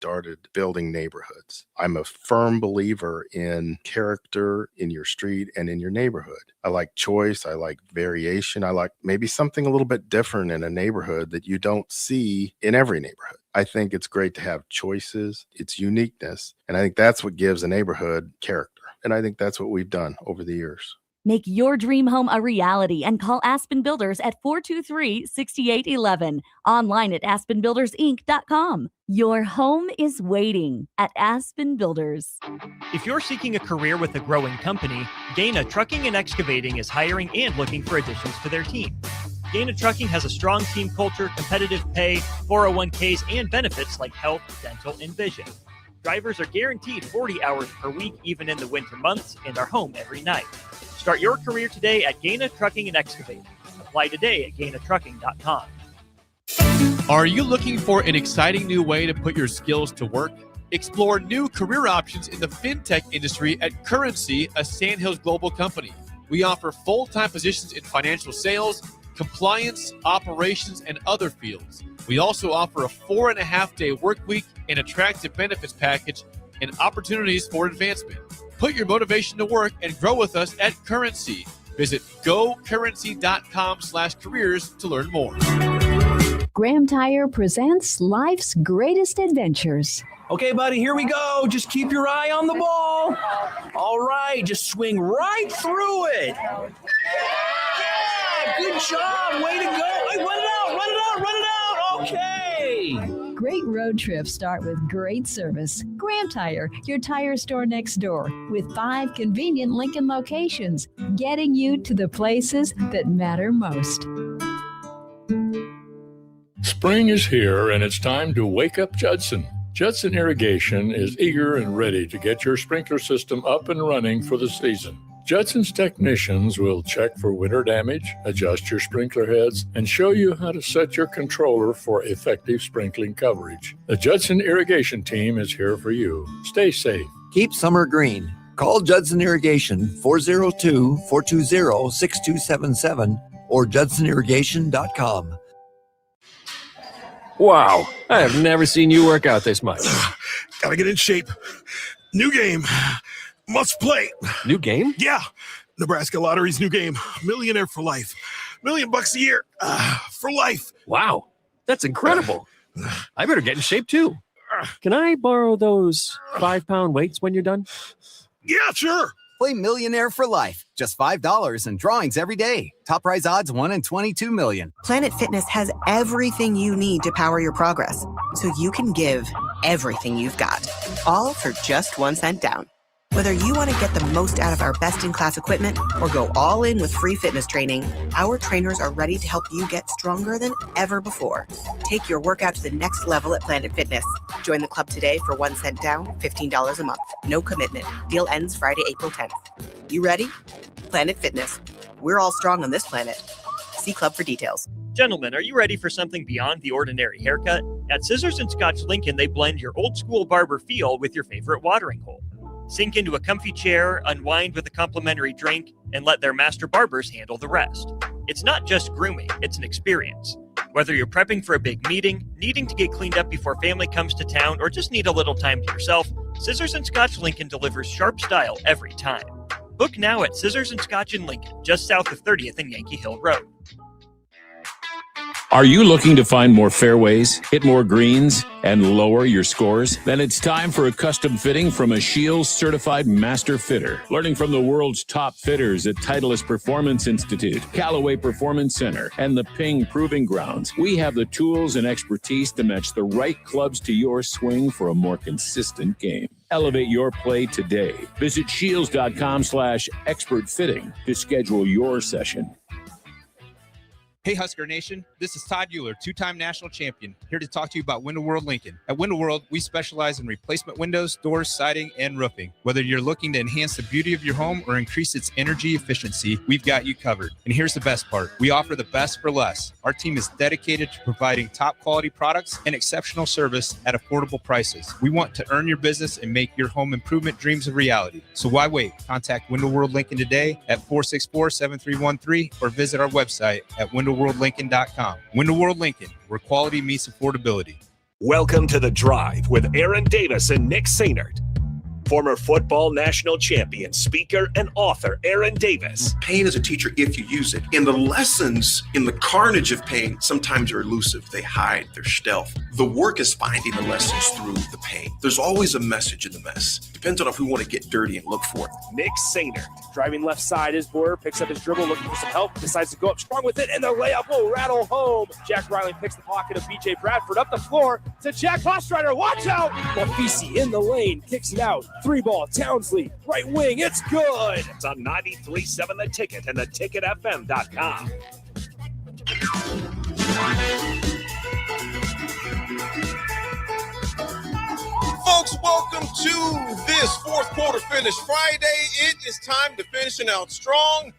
started building neighborhoods. I'm a firm believer in character in your street and in your neighborhood. I like choice. I like variation. I like maybe something a little bit different in a neighborhood that you don't see in every neighborhood. I think it's great to have choices, its uniqueness, and I think that's what gives a neighborhood character. And I think that's what we've done over the years. Make your dream home a reality and call Aspen Builders at 423-6811. Online at aspenbuildersinc.com. Your home is waiting at Aspen Builders. If you're seeking a career with a growing company, Gaina Trucking and Excavating is hiring and looking for additions to their team. Gaina Trucking has a strong team culture, competitive pay, 401ks, and benefits like health, dental, and vision. Drivers are guaranteed 40 hours per week, even in the winter months, and are home every night. Start your career today at Gaina Trucking and Excavating. Apply today at GainaTrucking.com. Are you looking for an exciting new way to put your skills to work? Explore new career options in the fintech industry at Currency, a Sandhills global company. We offer full-time positions in financial sales, compliance, operations, and other fields. We also offer a 4.5-day work week, an attractive benefits package, and opportunities for advancement. Put your motivation to work and grow with us at Currency. Visit gocurrency.com/careers to learn more. Graham Tire presents life's greatest adventures. Okay, buddy, here we go. Just keep your eye on the ball. All right, just swing right through it. Yeah, good job. Way to go. Hey, run it out. Okay. Great road trips start with great service. Graham Tire, your tire store next door, with 5 convenient Lincoln locations, getting you to the places that matter most. Spring is here, and it's time to wake up Judson. Judson Irrigation is eager and ready to get your sprinkler system up and running for the season. Judson's technicians will check for winter damage, adjust your sprinkler heads, and show you how to set your controller for effective sprinkling coverage. The Judson Irrigation team is here for you. Stay safe. Keep summer green. Call Judson Irrigation 402-420-6277 or judsonirrigation.com. Wow, I have never seen you work out this much. Gotta get in shape. New game. Must play. New game? Yeah. Nebraska Lottery's new game. Millionaire for life. $1 million a year. For life. Wow, that's incredible. I better get in shape too. Can I borrow those 5-pound weights when you're done? Yeah, sure. Play Millionaire for Life. Just $5 and drawings every day. Top prize odds 1 in 22 million. Planet Fitness has everything you need to power your progress, so you can give everything you've got, all for just 1 cent down. Whether you want to get the most out of our best-in-class equipment or go all in with free fitness training, our trainers are ready to help you get stronger than ever before. Take your workout to the next level at Planet Fitness. Join the club today for 1 cent down, $15 a month. No commitment. Deal ends Friday, April 10th. You ready? Planet Fitness. We're all strong on this planet. See club for details. Gentlemen, are you ready for something beyond the ordinary haircut? At Scissors and Scotch Lincoln, they blend your old-school barber feel with your favorite watering hole. Sink into a comfy chair, unwind with a complimentary drink, and let their master barbers handle the rest. It's not just grooming, it's an experience. Whether you're prepping for a big meeting, needing to get cleaned up before family comes to town, or just need a little time to yourself, Scissors and Scotch Lincoln delivers sharp style every time. Book now at Scissors and Scotch in Lincoln, just south of 30th and Yankee Hill Road. Are you looking to find more fairways, hit more greens, and lower your scores? Then it's time for a custom fitting from a Shields certified master fitter. Learning from the world's top fitters at Titleist Performance Institute, Callaway Performance Center, and the Ping Proving Grounds, we have the tools and expertise to match the right clubs to your swing for a more consistent game. Elevate your play today. Visit shields.com/expert fitting to schedule your session. Hey Husker Nation, this is Todd Euler, 2-time national champion, here to talk to you about Window World Lincoln. At Window World, we specialize in replacement windows, doors, siding, and roofing. Whether you're looking to enhance the beauty of your home or increase its energy efficiency, we've got you covered. And here's the best part. We offer the best for less. Our team is dedicated to providing top quality products and exceptional service at affordable prices. We want to earn your business and make your home improvement dreams a reality. So why wait? Contact Window World Lincoln today at 464-7313 or visit our website at windowworldlincoln.com. Window World Lincoln, where quality meets affordability. Welcome to The Drive with Aaron Davis and Nick Sainert. Former football national champion, speaker, and author Aaron Davis. Pain is a teacher if you use it. And the lessons in the carnage of pain sometimes are elusive. They hide, they're stealth. The work is finding the lessons through the pain. There's always a message in the mess. Depends on if we want to get dirty and look for it. Nick Sainert. Driving left side is Boyer, picks up his dribble, looking for some help, decides to go up strong with it, and the layup will rattle home. Jack Riley picks the pocket of BJ Bradford up the floor to Jack Hostrider. Watch out! Mafisi in the lane, kicks it out. 3-ball, Townsley, right wing, it's good! It's on 93.7 The Ticket and theticketfm.com. Folks, welcome to this fourth quarter finish Friday. It is time to finishing out strong.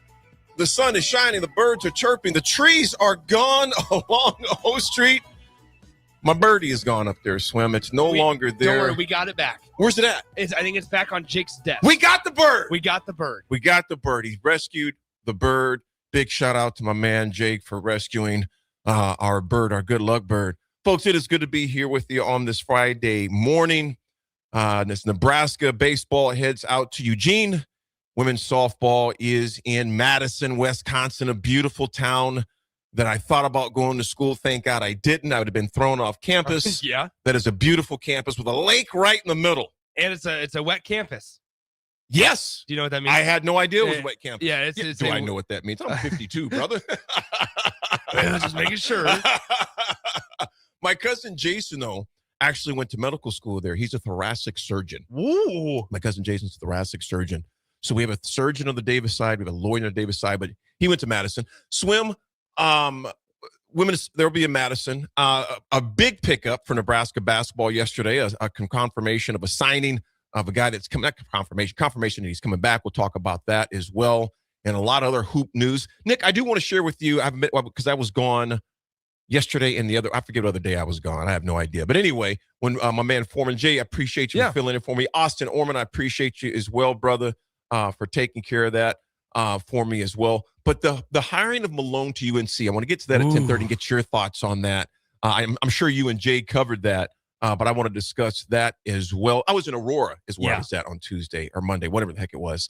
The sun is shining, the birds are chirping, the trees are gone along O Street. My birdie is gone up there, Swim. It's no longer there. Don't worry, we got it back. Where's it at? I think it's back on Jake's desk. We got the bird. We got the bird. We got the bird. He rescued the bird. Big shout out to my man Jake for rescuing our bird, our good luck bird. Folks, it is good to be here with you on this Friday morning. This Nebraska baseball heads out to Eugene. Women's softball is in Madison, Wisconsin, a beautiful town that I thought about going to school. Thank God I didn't. I would have been thrown off campus. Yeah. That is a beautiful campus with a lake right in the middle. And it's a wet campus. Yes. Do you know what that means? I had no idea it was a wet campus. Yeah. Do I know what that means? I'm 52, brother. Just making sure. My cousin Jason, though, actually went to medical school there. He's a thoracic surgeon. Ooh. My cousin Jason's a thoracic surgeon. So we have a surgeon on the Davis side. We have a lawyer on the Davis side, but he went to Madison. Swim, women, there'll be in Madison. A big pickup for Nebraska basketball yesterday, a confirmation of a signing of a guy that's coming, not confirmation that he's coming back. We'll talk about that as well. And a lot of other hoop news. Nick, I do want to share with you, because I was gone yesterday and I forget what other day I was gone. I have no idea. But anyway, when my man Foreman Jay, I appreciate you for filling in for me. Austin Orman, I appreciate you as well, brother, for taking care of that for me as well. But the hiring of Malone to UNC, I want to get to that at 10:30 and get your thoughts on that. I'm sure you and Jay covered that, but I want to discuss that as well. I was in Aurora is where I was at on Tuesday or Monday, whatever the heck it was.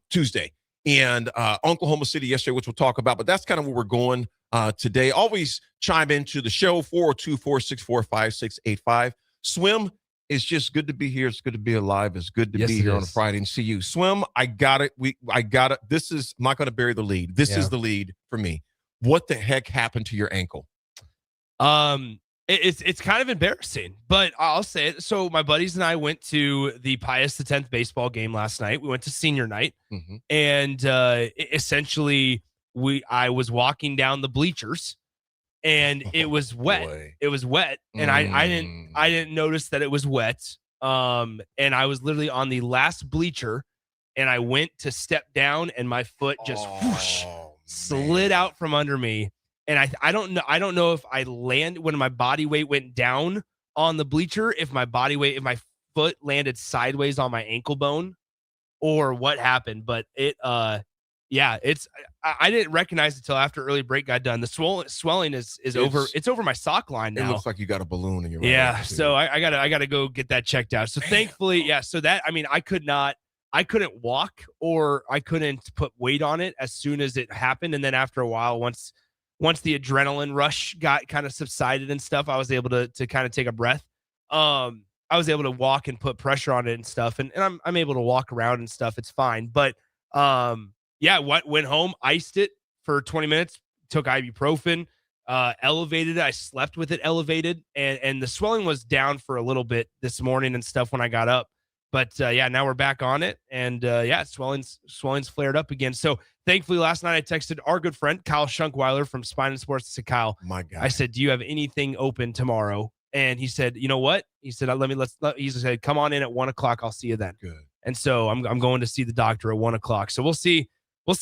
Tuesday. And Oklahoma City yesterday, which we'll talk about. But that's kind of where we're going today. Always chime into the show, 402-464-5685. Swim, it's just good to be here. It's good to be alive. It's good to be here on a Friday and see you. Swim, I got it. I got it. This is, I'm not going to bury the lead. This is the lead for me. What the heck happened to your ankle? It's kind of embarrassing, but I'll say it. So my buddies and I went to the Pius X baseball game last night. We went to senior night, and essentially I was walking down the bleachers, and it was wet. Boy. It was wet, and I didn't notice that it was wet. And I was literally on the last bleacher, and I went to step down, and my foot just slid out from under me. And I don't know if I land when my body weight went down on the bleacher, if my foot landed sideways on my ankle bone or what happened. But I didn't recognize it until after early break got done. The swelling is over. It's over my sock line now. It looks like you got a balloon in your right. So I gotta go get that checked out. So thankfully, so that, I mean, I couldn't walk or I couldn't put weight on it as soon as it happened. And then after a while, once the adrenaline rush got kind of subsided and stuff, I was able to kind of take a breath. I was able to walk and put pressure on it and stuff. And I'm able to walk around and stuff. It's fine. But went home, iced it for 20 minutes, took ibuprofen, elevated it. I slept with it elevated, and the swelling was down for a little bit this morning and stuff when I got up. But now we're back on it, and swelling's flared up again. So thankfully, last night I texted our good friend Kyle Schunkweiler from Spine and Sports. I said, Kyle, my God, I said, do you have anything open tomorrow? And he said, you know what? He said, he said, come on in at 1:00. I'll see you then. Good. And so I'm going to see the doctor at 1:00. So we'll see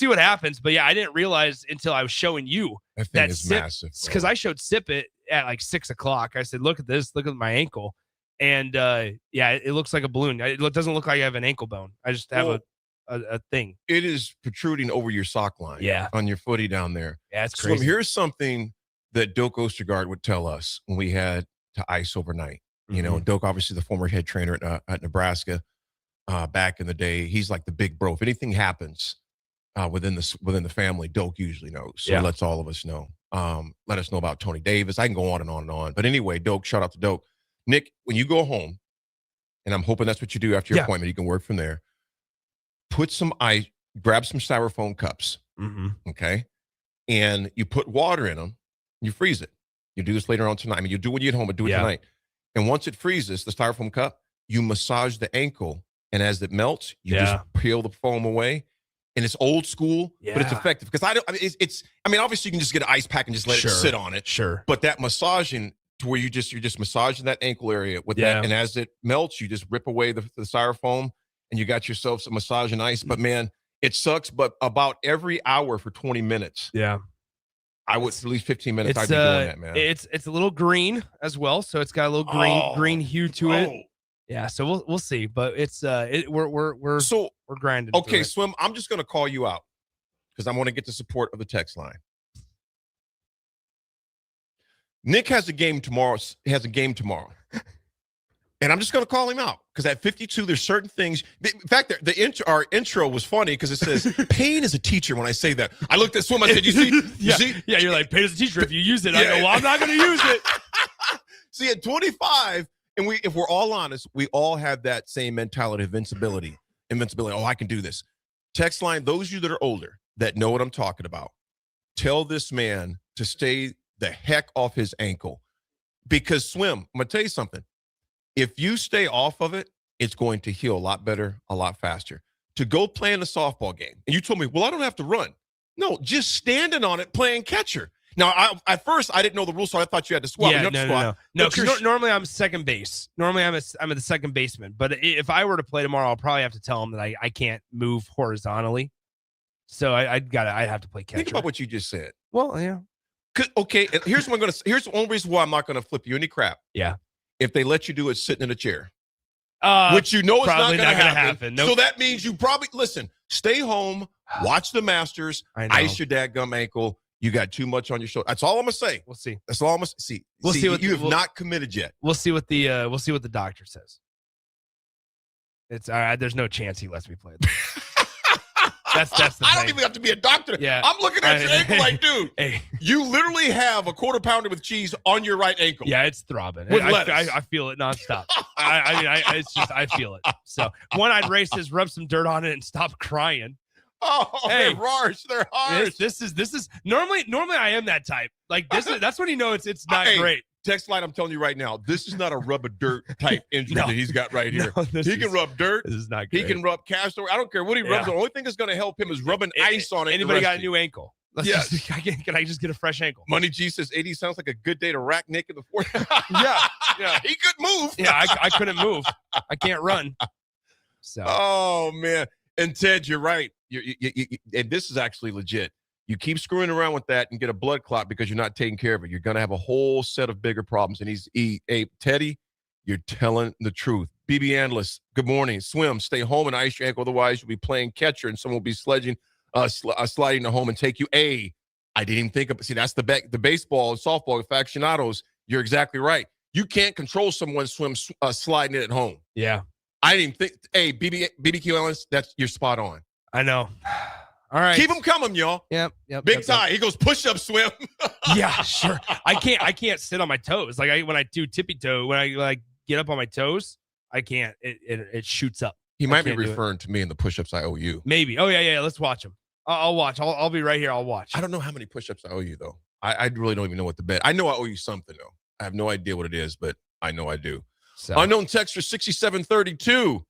what happens. But I didn't realize until I was showing you that is massive, because I showed Sip it at like 6:00. I said, look at this, look at my ankle. And it looks like a balloon. It doesn't look like I have an ankle bone. I just have a thing. It is protruding over your sock line. Yeah. On your footy down there. Yeah, it's So crazy. here's something that Doak Ostergaard would tell us when we had to ice overnight. You know, Doak, obviously the former head trainer at Nebraska back in the day. He's like the big bro. If anything happens within the family, Doak usually knows. So Yeah. lets all of us know. Let us know about Tony Davis. I can go on and on and on. But anyway, Doak, shout out to Doak. Nick, when you go home, and I'm hoping that's what you do after your appointment, you can work from there. Put some ice, grab some styrofoam cups, okay? And you put water in them, you freeze it. You do this later on tonight. I mean, you do when you get home, but do it tonight. And once it freezes, the styrofoam cup, you massage the ankle. And as it melts, you just peel the foam away. And it's old school, but it's effective. Because I mean, obviously you can just get an ice pack and just let it sit on it. Sure. But that massaging to where you're just massaging that ankle area with that. And as it melts, you just rip away the styrofoam and you got yourself some massaging ice. But man, it sucks. But about every hour for 20 minutes. Yeah. I would at least 15 minutes. I'd be doing that, man. It's a little green as well, so it's got a little green hue to it. Yeah, so we'll see, but it's we're grinding. Okay, Swim. I'm just gonna call you out because I want to get the support of the text line. Nick has a game tomorrow. And I'm just going to call him out because at 52, there's certain things. In fact, our intro was funny because it says, pain is a teacher when I say that. I looked at Swim. I said, you see? Yeah, you're like, pain is a teacher. If you use it, I go, well, I'm not going to use it. See, at 25, and if we're all honest, we all have that same mentality of invincibility. Oh, I can do this. Text line, those of you that are older that know what I'm talking about, tell this man to stay the heck off his ankle. Because Swim, I'm going to tell you something. If you stay off of it, it's going to heal a lot better, a lot faster. To go play in a softball game, and you told me, well, I don't have to run. No, just standing on it, playing catcher. Now, at first, I didn't know the rules, so I thought you had to squat. Yeah, no. Because normally I'm second base. Normally I'm the second baseman. But if I were to play tomorrow, I'll probably have to tell him that I can't move horizontally. So I'd have to play catcher. Think about what you just said. Well, yeah. Okay, here's what I'm going to. Here's the only reason why I'm not going to flip you any crap. Yeah. If they let you do it sitting in a chair, which you know is probably not going to happen. Nope. So that means you probably stay home, watch the Masters, ice your dadgum ankle. You got too much on your shoulder. That's all I'm gonna say. We'll see. That's all I'm gonna see. We'll see what you have not committed yet. We'll see what the doctor says. It's all right. There's no chance he lets me play. That's the thing. I don't even have to be a doctor. Yeah. I'm looking at your ankle like, dude, you literally have a quarter pounder with cheese on your right ankle. Yeah, it's throbbing. With lettuce. I feel it nonstop. I feel it. So I'd race is rub some dirt on it and stop crying. Oh, hey, they're harsh. They're harsh. This is normally I am that type. Like that's when you know it's not great. Text line, I'm telling you right now, this is not a rub of dirt type injury that he's got right here. He can rub dirt. This is not great. He can rub castor. I don't care what he rubs. The only thing that's going to help him is rubbing ice on it. Anybody got a new ankle? Yes. Can I just get a fresh ankle? Money G says 80 sounds like a good day to rack Nick in the fourth. Yeah. He could move. Yeah, I couldn't move. I can't run. So. Oh, man. And Ted, you're right. You, and this is actually legit. You keep screwing around with that and get a blood clot because you're not taking care of it. You're going to have a whole set of bigger problems. And Teddy, you're telling the truth. BB Analyst, good morning. Swim, stay home and ice your ankle. Otherwise, you'll be playing catcher and someone will be sliding to home and take you. I didn't even think of it. See, that's the baseball and softball aficionados. You're exactly right. You can't control someone sliding it at home. Yeah. I didn't even think. Hey, BBQ Analyst, you're spot on. I know. All right. Keep them coming, y'all. Yep. Big Ty. He goes push-up, Swim. Yeah, sure. I can't sit on my toes. Like when I do tippy toe, when I get up on my toes, I can't. It shoots up. He might be referring to me in the push-ups I owe you. Maybe. Oh yeah. Let's watch him. I'll watch. I'll be right here. I'll watch. I don't know how many push-ups I owe you though. I really don't even know what to bet. I know I owe you something though. I have no idea what it is, but I know I do. So. Unknown text for 6732.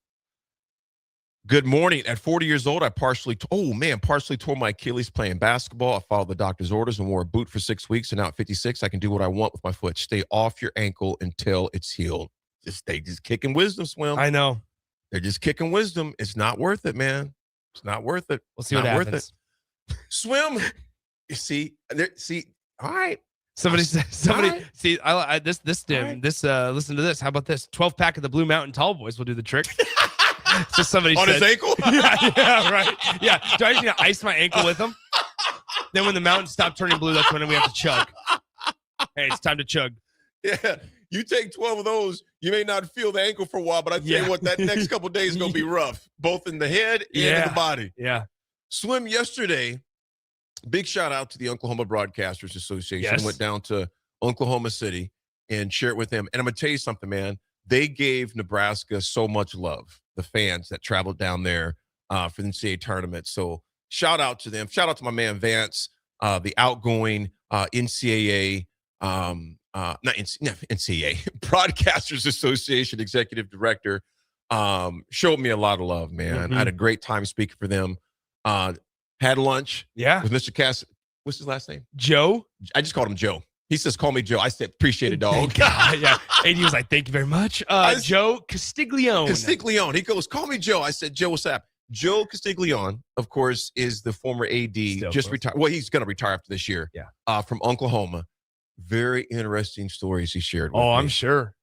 Good morning. At 40 years old, I partially tore my Achilles playing basketball. I followed the doctor's orders and wore a boot for 6 weeks. And now at 56, I can do what I want with my foot. Stay off your ankle until it's healed. They just kicking wisdom, Swim. I know. They're just kicking wisdom. It's not worth it, man. It's not worth it. We'll see what happens. Worth it. Swim. You see, all right. Somebody see listen to this. How about this? 12-pack of the Blue Mountain Tall Boys will do the trick. So somebody on said, his ankle? Yeah, right. Yeah. Do I just need to ice my ankle with them? Then when the mountains stop turning blue, that's when we have to chug. Hey, it's time to chug. Yeah. You take 12 of those, you may not feel the ankle for a while, but I tell you what, that next couple of days is going to be rough, both in the head and in the body. Yeah. Swim yesterday, big shout out to the Oklahoma Broadcasters Association. Yes. Went down to Oklahoma City and shared with them. And I'm going to tell you something, man. They gave Nebraska so much love, the fans that traveled down there for the NCAA tournament. So shout out to them. Shout out to my man Vance, the outgoing NCAA not NCAA, Broadcasters Association Executive Director, showed me a lot of love, man. I had a great time speaking for them. Had lunch with Mr. Cass. What's his last name? Joe. I just called him Joe. He says, call me Joe. I said, appreciate it, dog. Yeah. And he was like, thank you very much. Joe Castiglione. Castiglione. He goes, call me Joe. I said, Joe, what's up? Joe Castiglione, of course, is the former AD, just retired. Well, he's going to retire after this year. Yeah. From Oklahoma. Very interesting stories he shared with me. I'm sure.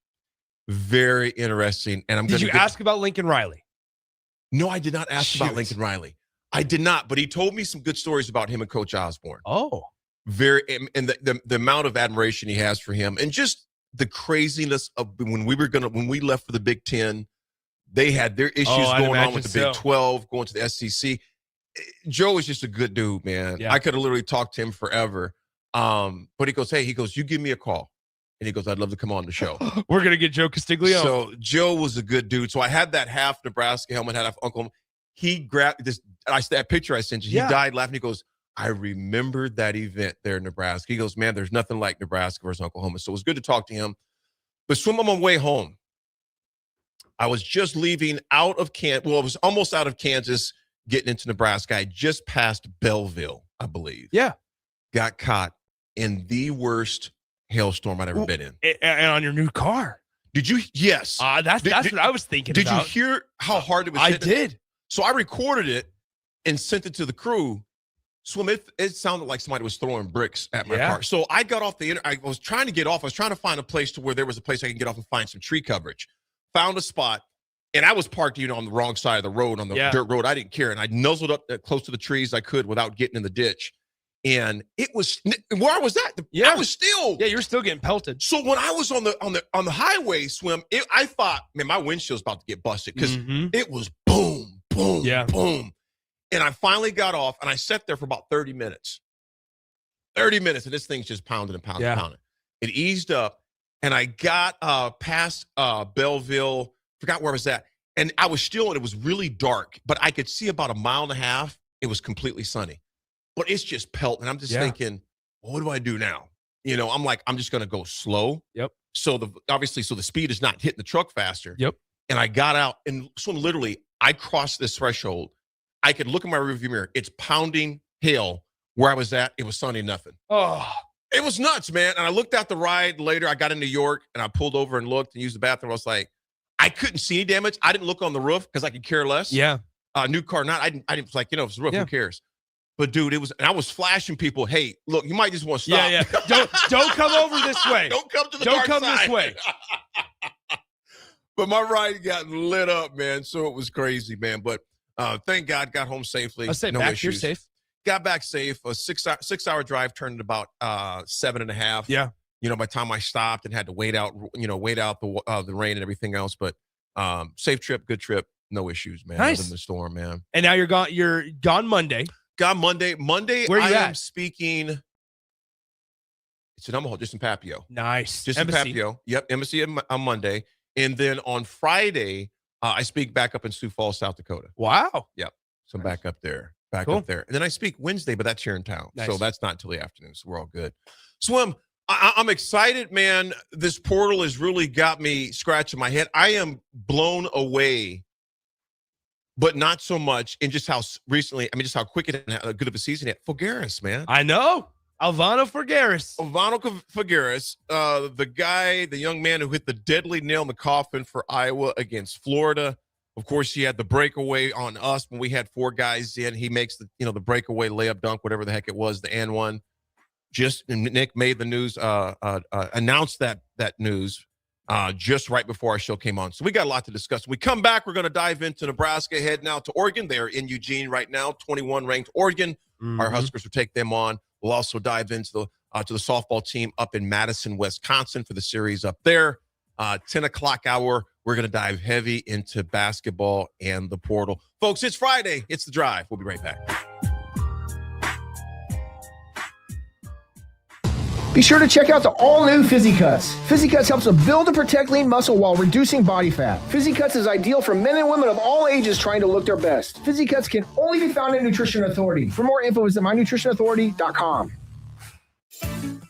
Very interesting. And Did you ask about Lincoln Riley? No, I did not ask about Lincoln Riley. I did not, but he told me some good stories about him and Coach Osborne. Oh. Very, and the amount of admiration he has for him, and just the craziness of when we left for the Big Ten, they had their issues going on with the Big 12, going to the SEC. Joe is just a good dude, man. Yeah. I could have literally talked to him forever. But he goes, you give me a call. And he goes, I'd love to come on the show. We're going to get Joe Castiglione. So Joe was a good dude. So I had that half Nebraska helmet, half Uncle. He grabbed this, that picture I sent you. He died laughing. He goes, I remembered that event there in Nebraska. He goes, man, there's nothing like Nebraska versus Oklahoma. So it was good to talk to him. But Swim, on my way home, I was just leaving out of Kansas. Well, I was almost out of Kansas, getting into Nebraska. I just passed Belleville, I believe. Yeah. Got caught in the worst hailstorm I'd ever been in. And on your new car. Did you? Yes. That's what I was thinking Did about. you hear how hard it was? I did. So I recorded it and sent it to the crew. Swim, it sounded like somebody was throwing bricks at my car. So I got off I was trying to get off. I was trying to find a place to where there was a place I can get off and find some tree coverage. Found a spot, and I was parked, on the wrong side of the road, on the dirt road. I didn't care, and I nuzzled up close to the trees I could without getting in the ditch. And it was where I was at. I was still. Yeah, you're still getting pelted. So when I was on the highway, Swim, I thought, man, my windshield's about to get busted because it was boom, boom, boom. And I finally got off, and I sat there for about 30 minutes. 30 minutes, and this thing's just pounding and pounding and pounding. It eased up, and I got past Belleville, forgot where I was at, and I was still, and it was really dark, but I could see about a mile and a half. It was completely sunny. But it's just pelting, and I'm just thinking, what do I do now? I'm like, I'm just going to go slow. Yep. So the speed is not hitting the truck faster. Yep. And I got out, and so literally, I crossed this threshold. I could look in my rearview mirror. It's pounding hail. Where I was at, it was sunny, nothing. Oh, it was nuts, man. And I looked at the ride later. I got in New York, and I pulled over and looked and used the bathroom. I was like, I couldn't see any damage. I didn't look on the roof because I could care less. Yeah. New car, I didn't. It's like, if it's the roof, who cares? But dude, and I was flashing people. Hey, look, you might just want to stop. Yeah. Don't come over this way. Don't come to the Don't dark come side. this way. But my ride got lit up, man. So it was crazy, man. But thank God, got home safely. I say no back, issues. you're safe. Got back safe. A 6-hour drive turned into about 7.5. Yeah. By the time I stopped and had to wait out the rain and everything else. But safe trip, good trip, no issues, man. Nice. Other than the storm, man. And now you're gone. You're gone Monday. Monday. Where I you am at? speaking. It's in Omaha, just in Papio. Nice. Just Embassy. in Papio. Yep, Embassy on Monday. And then on Friday, I speak back up in Sioux Falls, South Dakota. Wow. Yep. So back up there. Cool. Up there. And then I speak Wednesday, but that's here in town. Nice. So that's not until the afternoon. So we're all good. Swim, I'm excited, man. This portal has really got me scratching my head. I am blown away, but not so much in just how quick and how good of a season he had. Fulgaris, man. I know. Alvaro Fulgaris. The young man who hit the deadly nail in the coffin for Iowa against Florida. Of course, he had the breakaway on us when we had 4 guys in. He makes the breakaway layup dunk, whatever the heck it was, the and one. Nick made the news, announced that news just right before our show came on. So we got a lot to discuss. When we come back, we're going to dive into Nebraska, head now to Oregon. They are in Eugene right now, 21 ranked Oregon. Our Huskers will take them on. We'll also dive into to the softball team up in Madison, Wisconsin for the series up there. 10 o'clock hour, we're going to dive heavy into basketball and the portal. Folks, it's Friday. It's The Drive. We'll be right back. Be sure to check out the all-new Fizzy Cuts. Fizzy Cuts helps to build and protect lean muscle while reducing body fat. Fizzy Cuts is ideal for men and women of all ages trying to look their best. Fizzy Cuts can only be found at Nutrition Authority. For more info, visit mynutritionauthority.com.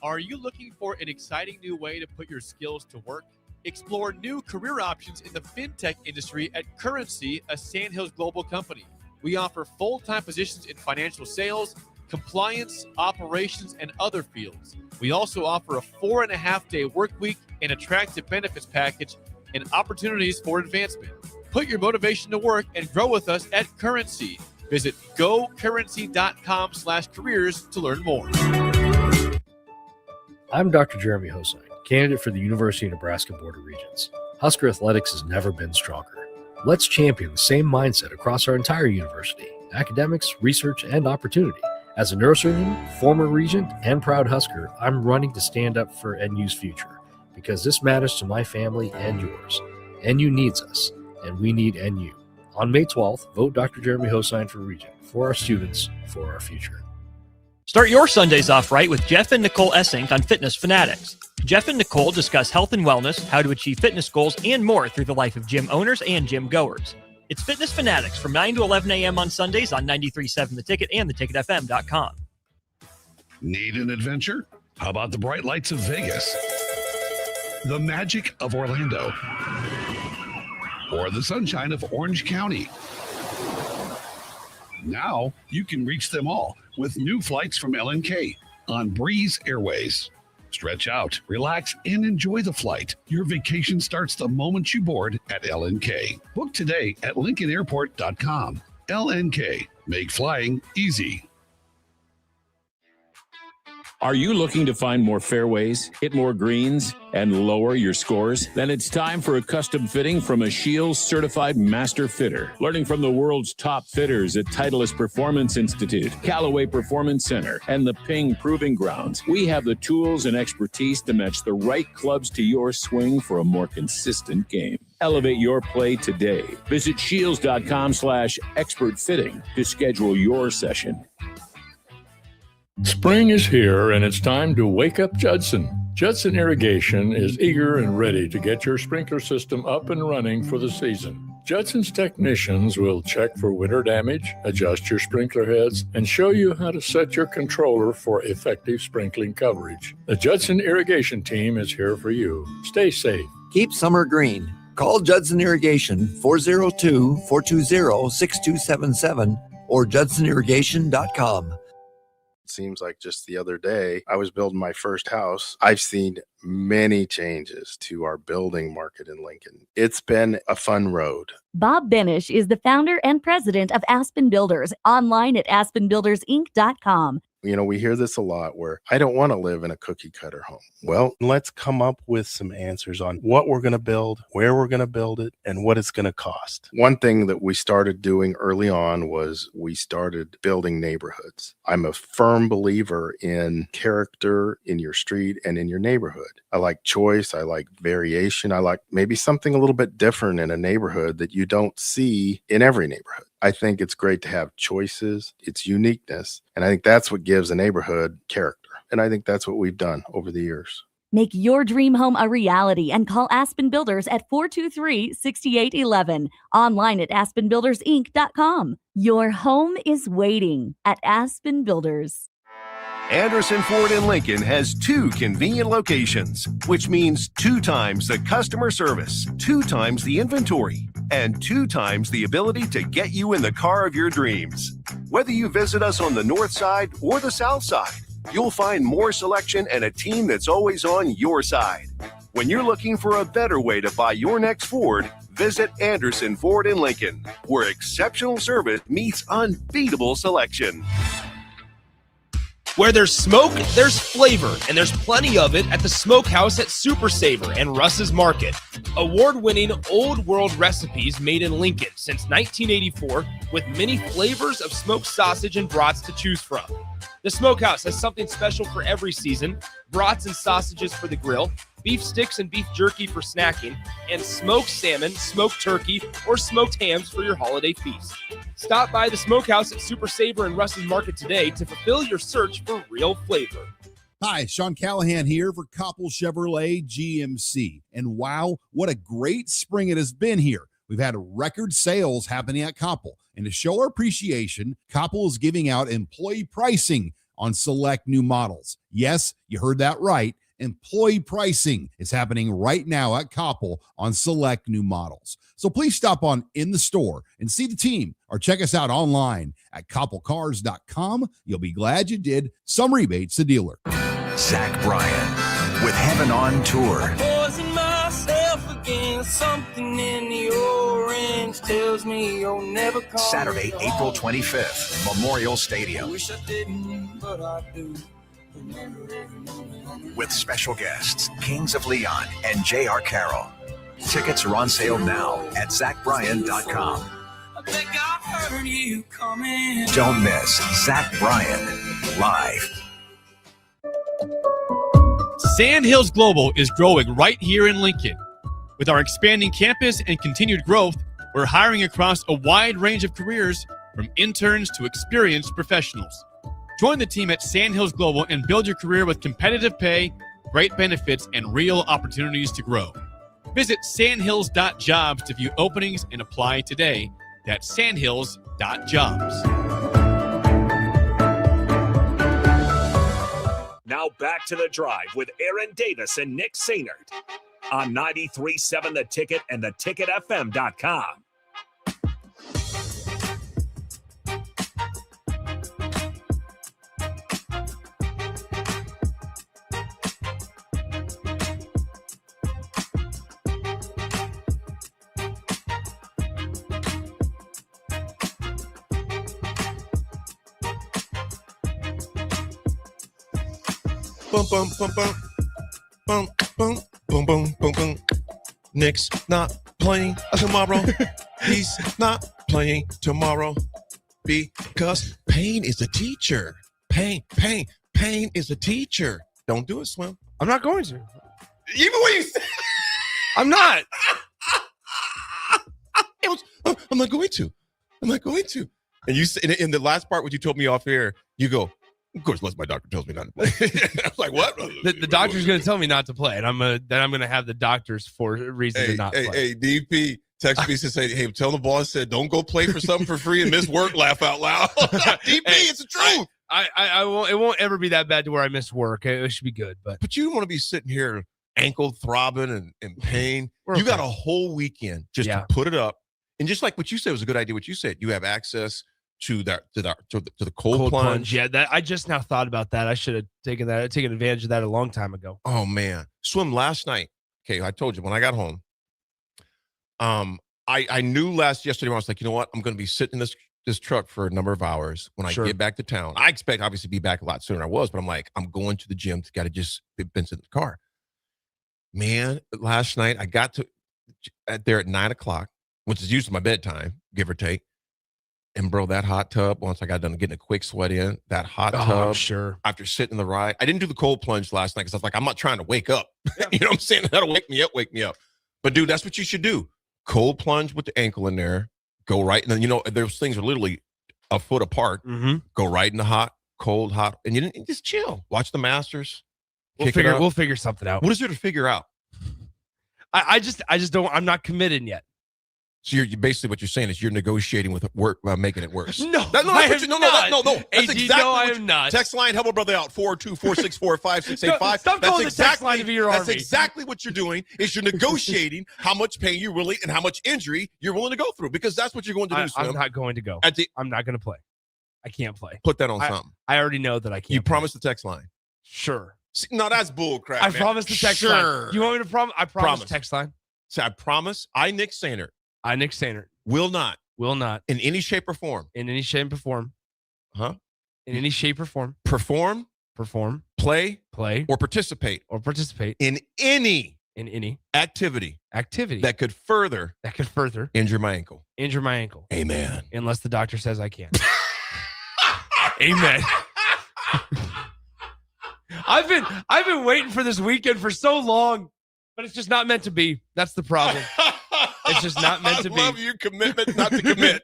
Are you looking for an exciting new way to put your skills to work? Explore new career options in the fintech industry at Currency, a Sandhills global company. We offer full-time positions in financial sales, compliance, operations, and other fields. We also offer a 4.5-day work week, an attractive benefits package, and opportunities for advancement. Put your motivation to work and grow with us at Currency. Visit gocurrency.com/careers to learn more. I'm Dr. Jeremy Hosine, candidate for the University of Nebraska Board of Regents. Husker athletics has never been stronger. Let's champion the same mindset across our entire university: academics, research, and opportunity. As a neurosurgeon, former regent, and proud Husker, I'm running to stand up for NU's future because this matters to my family and yours. NU needs us, and we need NU. On May 12th, vote Dr. Jeremy Hosine for regent, for our students, for our future. Start your Sundays off right with Jeff and Nicole Essink on Fitness Fanatics. Jeff and Nicole discuss health and wellness, how to achieve fitness goals, and more through the life of gym owners and gym goers. It's Fitness Fanatics from 9 to 11 a.m. on Sundays on 93.7 The Ticket and theticketfm.com. Need an adventure? How about the bright lights of Vegas? The magic of Orlando? Or the sunshine of Orange County? Now you can reach them all with new flights from LNK on Breeze Airways. Stretch out, relax, and enjoy the flight. Your vacation starts the moment you board at LNK. Book today at LincolnAirport.com. LNK. Make flying easy. Are you looking to find more fairways, hit more greens, and lower your scores? Then it's time for a custom fitting from a Shields certified master fitter. Learning from the world's top fitters at Titleist Performance Institute, Callaway Performance Center, and the Ping Proving Grounds, we have the tools and expertise to match the right clubs to your swing for a more consistent game. Elevate your play today. Visit shields.com/expert fitting to schedule your session. Spring is here, and it's time to wake up Judson. Judson Irrigation is eager and ready to get your sprinkler system up and running for the season. Judson's technicians will check for winter damage, adjust your sprinkler heads, and show you how to set your controller for effective sprinkling coverage. The Judson Irrigation team is here for you. Stay safe. Keep summer green. Call Judson Irrigation 402-420-6277 or judsonirrigation.com. Seems like just the other day, I was building my first house. I've seen many changes to our building market in Lincoln. It's been a fun road. Bob Benish is the founder and president of Aspen Builders, online at aspenbuildersinc.com. You know, we hear this a lot where I don't want to live in a cookie cutter home. Well, let's come up with some answers on what we're going to build, where we're going to build it, and what it's going to cost. One thing that we started doing early on was we started building neighborhoods. I'm a firm believer in character in your street and in your neighborhood. I like choice. I like variation. I like maybe something a little bit different in a neighborhood that you don't see in every neighborhood. I think it's great to have choices, its uniqueness, and I think that's what gives a neighborhood character. And I think that's what we've done over the years. Make your dream home a reality and call Aspen Builders at 423-6811. Online at aspenbuildersinc.com. Your home is waiting at Aspen Builders. Anderson Ford in Lincoln has 2 convenient locations, which means 2 times the customer service, 2 times the inventory, and 2 times the ability to get you in the car of your dreams. Whether you visit us on the north side or the south side, you'll find more selection and a team that's always on your side. When you're looking for a better way to buy your next Ford, visit Anderson Ford in Lincoln, where exceptional service meets unbeatable selection. Where there's smoke, there's flavor, and there's plenty of it at the Smokehouse at Super Savor and Russ's Market. Award-winning old world recipes made in Lincoln since 1984 with many flavors of smoked sausage and brats to choose from. The Smokehouse has something special for every season: brats and sausages for the grill, beef sticks and beef jerky for snacking, and smoked salmon, smoked turkey, or smoked hams for your holiday feast. Stop by the Smokehouse at Super Savor and Russ's Market today to fulfill your search for real flavor. Hi, Sean Callahan here for Koppel Chevrolet GMC. And wow, what a great spring it has been here. We've had record sales happening at Koppel. And to show our appreciation, Koppel is giving out employee pricing on select new models. Yes, you heard that right. Employee pricing is happening right now at Koppel on select new models. So please stop on in the store and see the team, or check us out online at koppelcars.com. You'll be glad you did. Some rebates to dealer. Zach Bryan with Heaven on Tour. Poison myself again. Something in the orange tells me you'll never come. Saturday, April 25th, Memorial Stadium. Wish I didn't, but I do. With special guests, Kings of Leon and J.R. Carroll. Tickets are on sale now at ZachBryan.com. I think I've heard you coming. Don't miss Zach Bryan live. Sandhills Global is growing right here in Lincoln. With our expanding campus and continued growth, we're hiring across a wide range of careers, from interns to experienced professionals. Join the team at Sandhills Global and build your career with competitive pay, great benefits, and real opportunities to grow. Visit sandhills.jobs to view openings and apply today. That's sandhills.jobs. Now back to the drive with Aaron Davis and Nick Sainert on 93.7 The Ticket and theticketfm.com. Bum, bum, bum, bum. Bum, bum, boom, boom, boom, boom. Nick's not playing tomorrow. He's not playing tomorrow because pain is a teacher. Pain is a teacher. Don't do it, Slim. I'm not going to. Even when you say I'm not. I'm not going to. I'm not going to. And you say in the last part, what you told me off air, you go, of course, unless my doctor tells me not to play. I was like, what? The doctor's going to tell me not to play, and I'm gonna have the doctors for a reason to not play. Hey, DP text me to say, hey, tell the boss said don't go play for something for free and miss work. Laugh out loud. DP, it's the truth. I won't. It won't ever be that bad to where I miss work. It should be good, but you don't want to be sitting here ankle throbbing and in pain. You got a whole weekend just to put it up, and just like what you said was a good idea. What you said, you have access to the cold plunge. Yeah, that I just now thought about that. I should have taken advantage of that a long time ago. Oh man, swim last night. Okay, I told you when I got home. I knew yesterday when I was like, you know what, I'm going to be sitting in this truck for a number of hours. When I get back to town, I expect obviously to be back a lot sooner than I was, but I'm like, I'm going to the gym. Got to just been in the car. Man, last night I got to there at 9:00, which is usually my bedtime, give or take. And bro, that hot tub, once I got done getting a quick sweat in, that hot tub, sure. After sitting in the ride, I didn't do the cold plunge last night because I was like, I'm not trying to wake up. You know what I'm saying? That'll wake me up. But dude, that's what you should do. Cold plunge with the ankle in there, go right. And then, those things are literally a foot apart. Mm-hmm. Go right in the hot, cold, hot. And you just chill. Watch the Masters. We'll figure something out. What is there to figure out? I just don't, I'm not committed yet. So you're basically what you're saying is you're negotiating with work by making it worse. No, That's exactly I am not. Text line, help a brother out, 424645685. Stop calling the text line to be your army. That's exactly what you're doing, is you're negotiating how much pain you really and how much injury you're willing to go through, because that's what you're going to do, Slim. I'm not going to go. I'm not going to play. I can't play. Put that on something. I already know that I can't. You promised the text line. Sure. See, no, that's bull crap. I promised the text line. You want me to promise? I promise the text line. So I promise. Nick Sainert. Nick Sainert. Will not. In any shape or form. In any shape or form. Huh? in any shape or form, perform, play, or participate in any activity that could further injure my ankle. Amen. Unless the doctor says I can't. Amen. I've been waiting for this weekend for so long, but it's just not meant to be. That's the problem. It's just not meant to be. I love your commitment not to commit.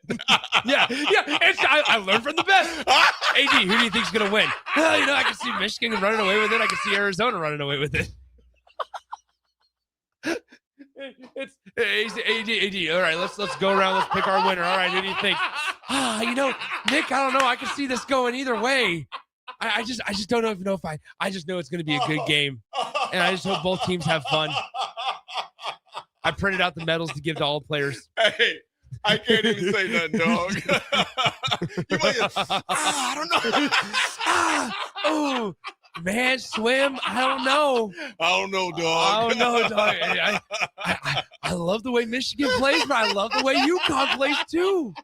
yeah. I learned from the best. AD, who do you think's going to win? Well, I can see Michigan running away with it. I can see Arizona running away with it. It's AD. All right, let's go around. Let's pick our winner. All right, who do you think? Nick, I don't know. I can see this going either way. I just don't know if I just know it's going to be a good game, and I just hope both teams have fun. I printed out the medals to give to all players. Hey, I can't even say nothing, dog. I don't know. Oh, man, swim. I don't know. I don't know, dog. I love the way Michigan plays, but I love the way UConn plays too.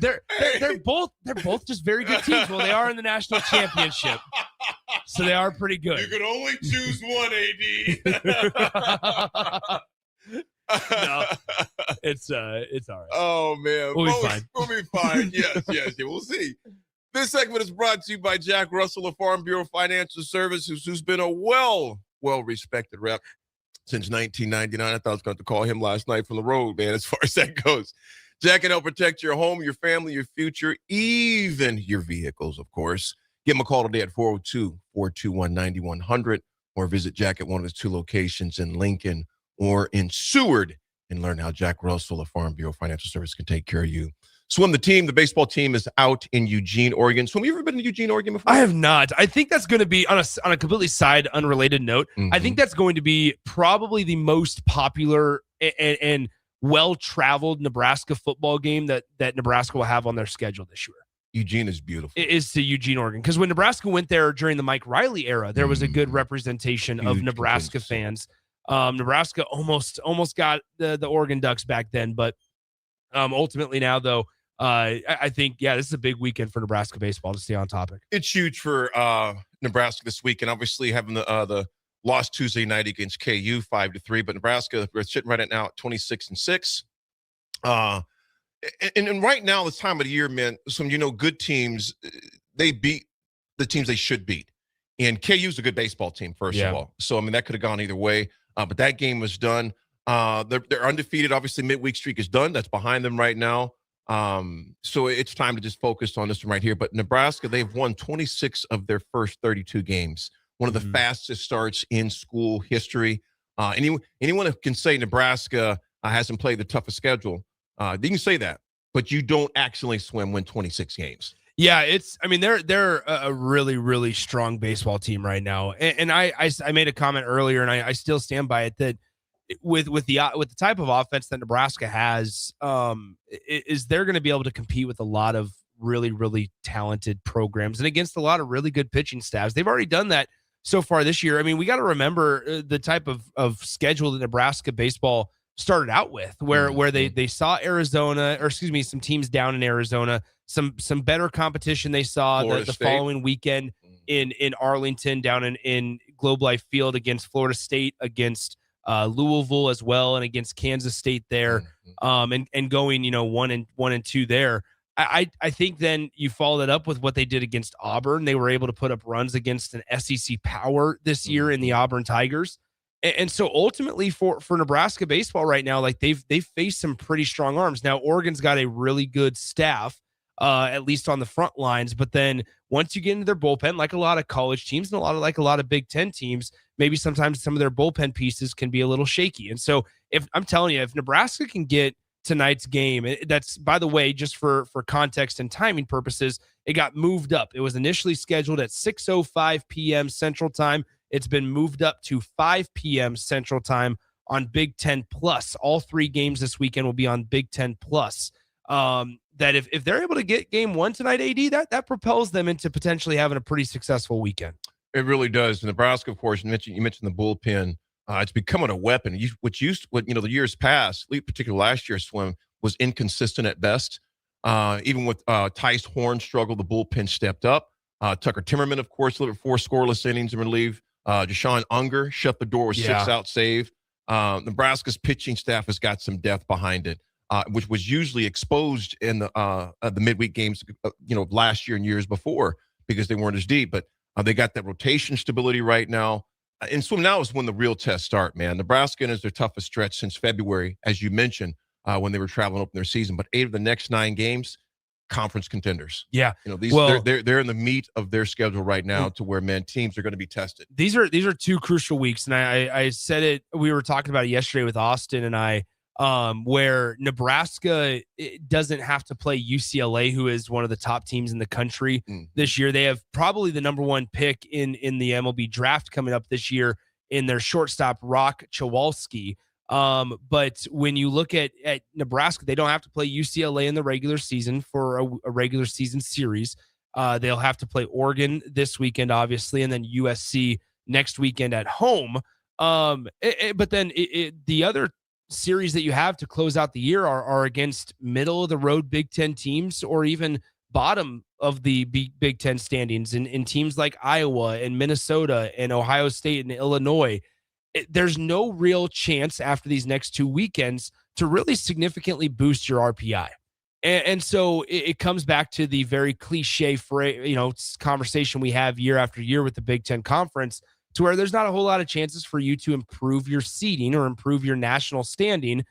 They're both just very good teams. Well, they are in the national championship, so they are pretty good. You can only choose one, AD. No, it's all right. Oh man, We'll be fine. We'll be fine. Yes. We'll see. This segment is brought to you by Jack Russell of Farm Bureau Financial Services, who's been a well-respected rep since 1999. I thought I was going to call him last night from the road, man, as far as that goes. Jack can help protect your home, your family, your future, even your vehicles, of course. Give him a call today at 402-421-9100 or visit Jack at one of his 2 locations in Lincoln or in Seward and learn how Jack Russell of Farm Bureau Financial Service can take care of you. Swim, the baseball team is out in Eugene, Oregon. Swim, have you ever been to Eugene, Oregon before? I have not. I think that's going to be, on a completely unrelated note, I think that's going to be probably the most popular and well-traveled Nebraska football game that Nebraska will have on their schedule this year. Eugene is beautiful. It is to Eugene, Oregon. Because when Nebraska went there during the Mike Riley era, there was a good representation of Nebraska fans. Nebraska almost got the Oregon Ducks back then, but ultimately now, though, I think, this is a big weekend for Nebraska baseball, to stay on topic. It's huge for Nebraska this weekend. Obviously, having the lost Tuesday night against KU 5-3, but Nebraska, we're sitting right now at 26-6. And right now, this time of the year, man, some good teams, they beat the teams they should beat. And KU's a good baseball team, first of all. So, that could have gone either way. But that game was done. They're undefeated. Obviously, midweek streak is done. That's behind them right now. So it's time to just focus on this one right here. But Nebraska, they've won 26 of their first 32 games. One of the fastest starts in school history. Anyone who can say Nebraska hasn't played the toughest schedule, you can say that, but you don't actually win 26 games. Yeah, they're a really, really strong baseball team right now. And I made a comment earlier, and I still stand by it, that with the type of offense that Nebraska has, is they're going to be able to compete with a lot of really, really talented programs and against a lot of really good pitching staffs. They've already done that so far this year. We got to remember the type of schedule that Nebraska baseball started out with, where they saw some teams down in Arizona, some better competition they saw the following weekend in Arlington, down in Globe Life Field against Florida State, against Louisville as well, and against Kansas State there, and going 1-2 there. I think then you follow that up with what they did against Auburn. They were able to put up runs against an SEC power this year in the Auburn Tigers. And so ultimately for Nebraska baseball right now, like they've faced some pretty strong arms. Now, Oregon's got a really good staff, at least on the front lines. But then once you get into their bullpen, like a lot of college teams and a lot of Big Ten teams, maybe sometimes some of their bullpen pieces can be a little shaky. And so if Nebraska can get tonight's game, that's, by the way, just for context and timing purposes, it got moved up. It was initially scheduled at 6:05 p.m. Central Time. It's been moved up to 5 p.m. Central Time on Big Ten Plus. All 3 games this weekend will be on Big Ten Plus. That if they're able to get game 1 tonight, AD, that propels them into potentially having a pretty successful weekend. It really does. Nebraska, of course, you mentioned the bullpen. It's becoming a weapon. The years past, particularly last year, Swim was inconsistent at best. Even with Tice Horn struggled, the bullpen stepped up. Tucker Timmerman, of course, delivered 4 scoreless innings in relief. Deshaun Unger shut the door with 6-out save. Nebraska's pitching staff has got some depth behind it, which was usually exposed in the midweek games, last year and years before because they weren't as deep. But they got that rotation stability right now. And so now is when the real tests start, man. Nebraska is their toughest stretch since February, as you mentioned, when they were traveling open their season. But 8 of the next 9 games, conference contenders. Yeah. They're in the meat of their schedule right now to where, man, teams are going to be tested. These are 2 crucial weeks. And I said it, we were talking about it yesterday with Austin and I, where Nebraska doesn't have to play UCLA, who is one of the top teams in the country this year. They have probably the number 1 pick in the MLB draft coming up this year in their shortstop, Rock Chowalski. But when you look at Nebraska, they don't have to play UCLA in the regular season for a regular season series. They'll have to play Oregon this weekend, obviously, and then USC next weekend at home. But then the other series that you have to close out the year are against middle of the road Big Ten teams, or even bottom of the Big Ten standings in teams like Iowa and Minnesota and Ohio State and Illinois. There's no real chance after these next 2 weekends to really significantly boost your RPI. And so it comes back to the very cliche conversation we have year after year with the Big Ten Conference, to where there's not a whole lot of chances for you to improve your seeding or improve your national standing,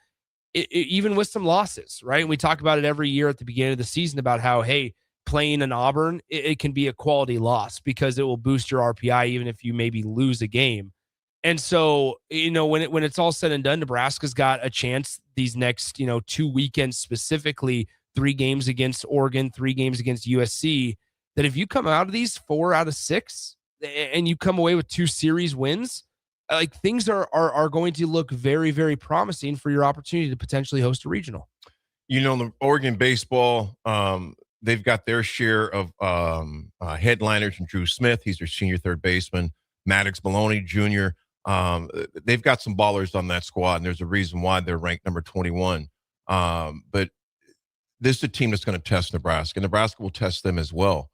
even with some losses, right? And we talk about it every year at the beginning of the season about how, hey, playing in Auburn, it can be a quality loss because it will boost your RPI even if you maybe lose a game. And so, when it's all said and done, Nebraska's got a chance these next, 2 weekends, specifically 3 games against Oregon, 3 games against USC, that if you come out of these 4 out of 6 and you come away with 2 series wins, like, things are going to look very, very promising for your opportunity to potentially host a regional. The Oregon baseball, they've got their share of headliners from Drew Smith. He's their senior third baseman. Maddox Maloney Jr., they've got some ballers on that squad, and there's a reason why they're ranked number 21. But this is a team that's going to test Nebraska. Nebraska will test them as well,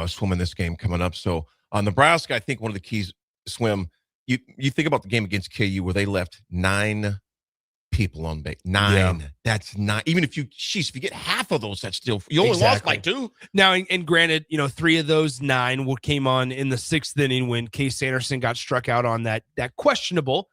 swimming this game coming up. So Nebraska, I think one of the keys, Swim, you think about the game against KU where they left 9 people on base. 9. Yeah. That's not, even if you get half of those, that's still, you only lost by 2. Now, and granted, 3 of those 9 came on in the 6th inning when Case Anderson got struck out on that questionable,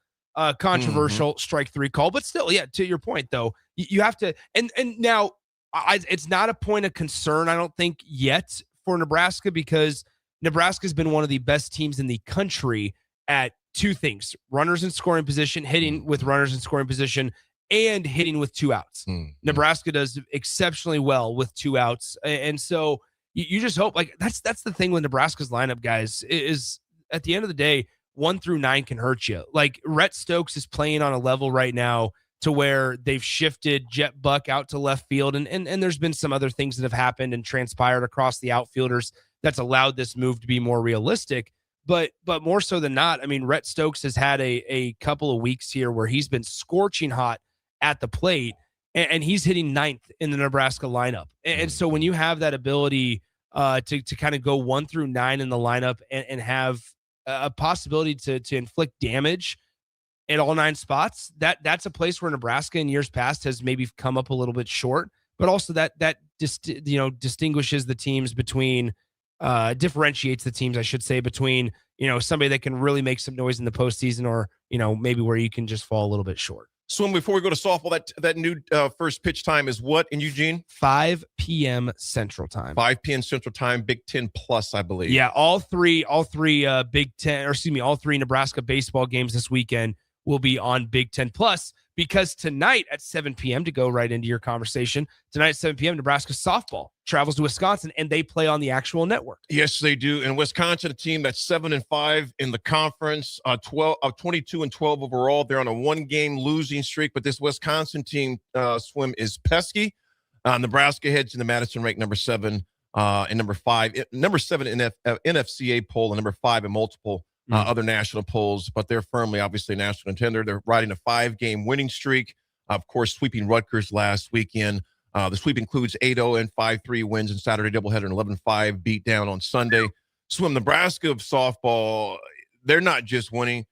controversial strike 3 call. But still, yeah, to your point though, you have to, and now it's not a point of concern, I don't think, yet for Nebraska, because Nebraska's been one of the best teams in the country at 2 things: runners in scoring position, hitting with runners in scoring position, and hitting with 2 outs. Nebraska does exceptionally well with 2 outs. And so you just hope, like, that's the thing with Nebraska's lineup, guys, is at the end of the day, 1 through 9 can hurt you. Like, Rhett Stokes is playing on a level right now to where they've shifted Jet Buck out to left field. And there's been some other things that have happened and transpired across the outfielders that's allowed this move to be more realistic. But more so than not, I mean, Rhett Stokes has had a couple of weeks here where he's been scorching hot at the plate, and he's hitting 9th in the Nebraska lineup. And so when you have that ability to kind of go 1 through 9 in the lineup and have a possibility to inflict damage at all 9 spots, that's a place where Nebraska in years past has maybe come up a little bit short, but also that distinguishes the teams between differentiates the teams, I should say, between, somebody that can really make some noise in the postseason or, maybe where you can just fall a little bit short. So before we go to softball, that new first pitch time is what in Eugene? 5 p.m. Central Time. 5 p.m. Central Time, Big Ten Plus, I believe. Yeah, all three Big Ten, or excuse me, all 3 Nebraska baseball games this weekend will be on Big Ten Plus, because tonight at 7 p.m., to go right into your conversation, tonight at 7 p.m., Nebraska softball travels to Wisconsin, and they play on the actual network. Yes, they do. And Wisconsin, a team that's 7-5 in the conference, 22-12 overall. They're on a 1-game losing streak, but this Wisconsin team, Swim, is pesky. Nebraska heads into Madison, ranked number 7 and number 5, number 7 in NFCA poll, and number 5 in multiple other national polls, but they're firmly, obviously, a national contender. They're riding a 5-game winning streak, of course, sweeping Rutgers last weekend. The sweep includes 8-0 and 5-3 wins in Saturday doubleheader and 11-5 beat down on Sunday. Swim, Nebraska of softball, they're not just winning.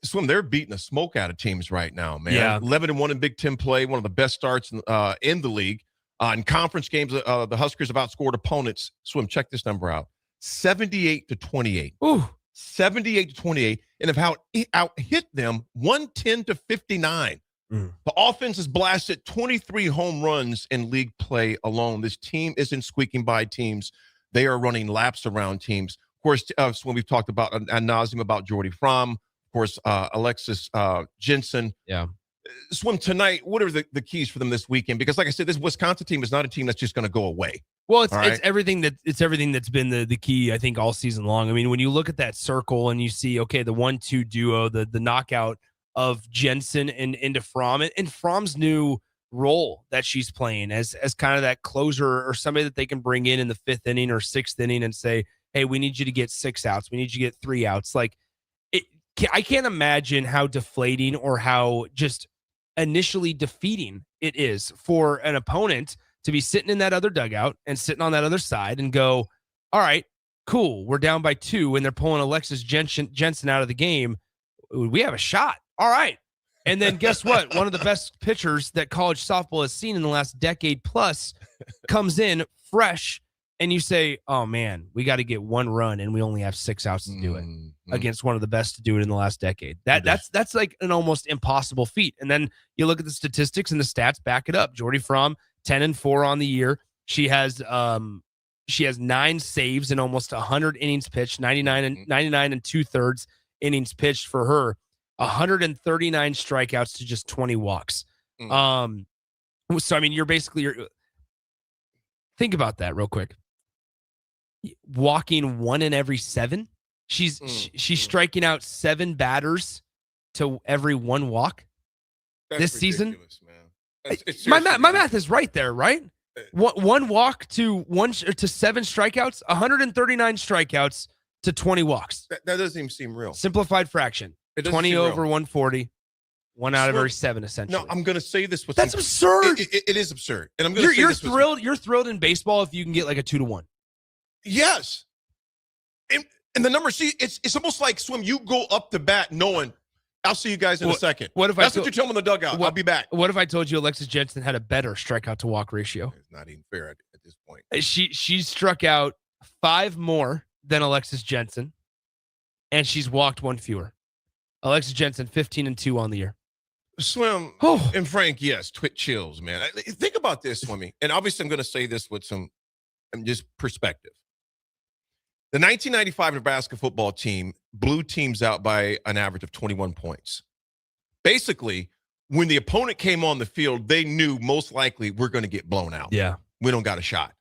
Swim, they're beating the smoke out of teams right now, man. Yeah. 11-1 in Big Ten play, one of the best starts in the league. In conference games, the Huskers have outscored opponents. Swim, check this number out. 78-28. Ooh. 78-28, and have out hit them 110-59. The offense has blasted 23 home runs in league play alone. This team isn't squeaking by teams. They are running laps around teams. Of course, when we've talked about ad nauseum about Jordy Fromm, of course, Alexis Jensen. Yeah. Swim, tonight, what are the keys for them this weekend? Because like I said, this Wisconsin team is not a team that's just going to go away. Well, it's everything that's been the key, I think, all season long. I mean, when you look at that circle and you see, okay, the 1-2 duo, the knockout of Jensen and into Fromm, and Fromm's new role that she's playing as kind of that closer or somebody that they can bring in the 5th inning or 6th inning and say, hey, we need you to get 6 outs. We need you to get 3 outs. Like, I can't imagine how deflating or how just initially defeating it is for an opponent to be sitting in that other dugout and sitting on that other side and go, all right, cool, we're down by 2 and they're pulling Alexis Jensen out of the game. We have a shot. All right. And then guess what? One of the best pitchers that college softball has seen in the last decade plus comes in fresh, and you say, oh, man, we got to get 1 run, and we only have 6 outs to do it against one of the best to do it in the last decade. That's like an almost impossible feat. And then you look at the statistics, and the stats back it up. Jordy Fromm, 10-4 on the year. She has 9 saves in almost 100 innings pitched, 99 and 2/3 innings pitched for her. 139 strikeouts to just 20 walks. So I mean, you're think about that real quick. Walking 1 in every 7. She's striking out 7 batters to every 1 walk. This season. My math is right there, right? One walk to 7 strikeouts, 139 strikeouts to 20 walks. That doesn't even seem real. Simplified fraction. 20 over 140, 1 out of every 7, essentially. No, I'm going to say this with that's absurd. It is absurd, and I'm going to. You're thrilled. You're thrilled in baseball if you can get like a 2-1. Yes, and the number. See, it's almost like Swim. You go up to bat knowing I'll see you guys in a second. That's what you tell them in the dugout. I'll be back. What if I told you Alexis Jensen had a better strikeout to walk ratio? It's not even fair at this point. She struck out 5 more than Alexis Jensen, and she's walked 1 fewer. Alexis Jensen, 15-2 on the year. Swim and Frank, yes, chills, man. Think about this, Swimmy, and obviously I'm going to say this with some just perspective. The 1995 Nebraska football team blew teams out by an average of 21 points. Basically, when the opponent came on the field, they knew most likely we're going to get blown out. Yeah. We don't got a shot.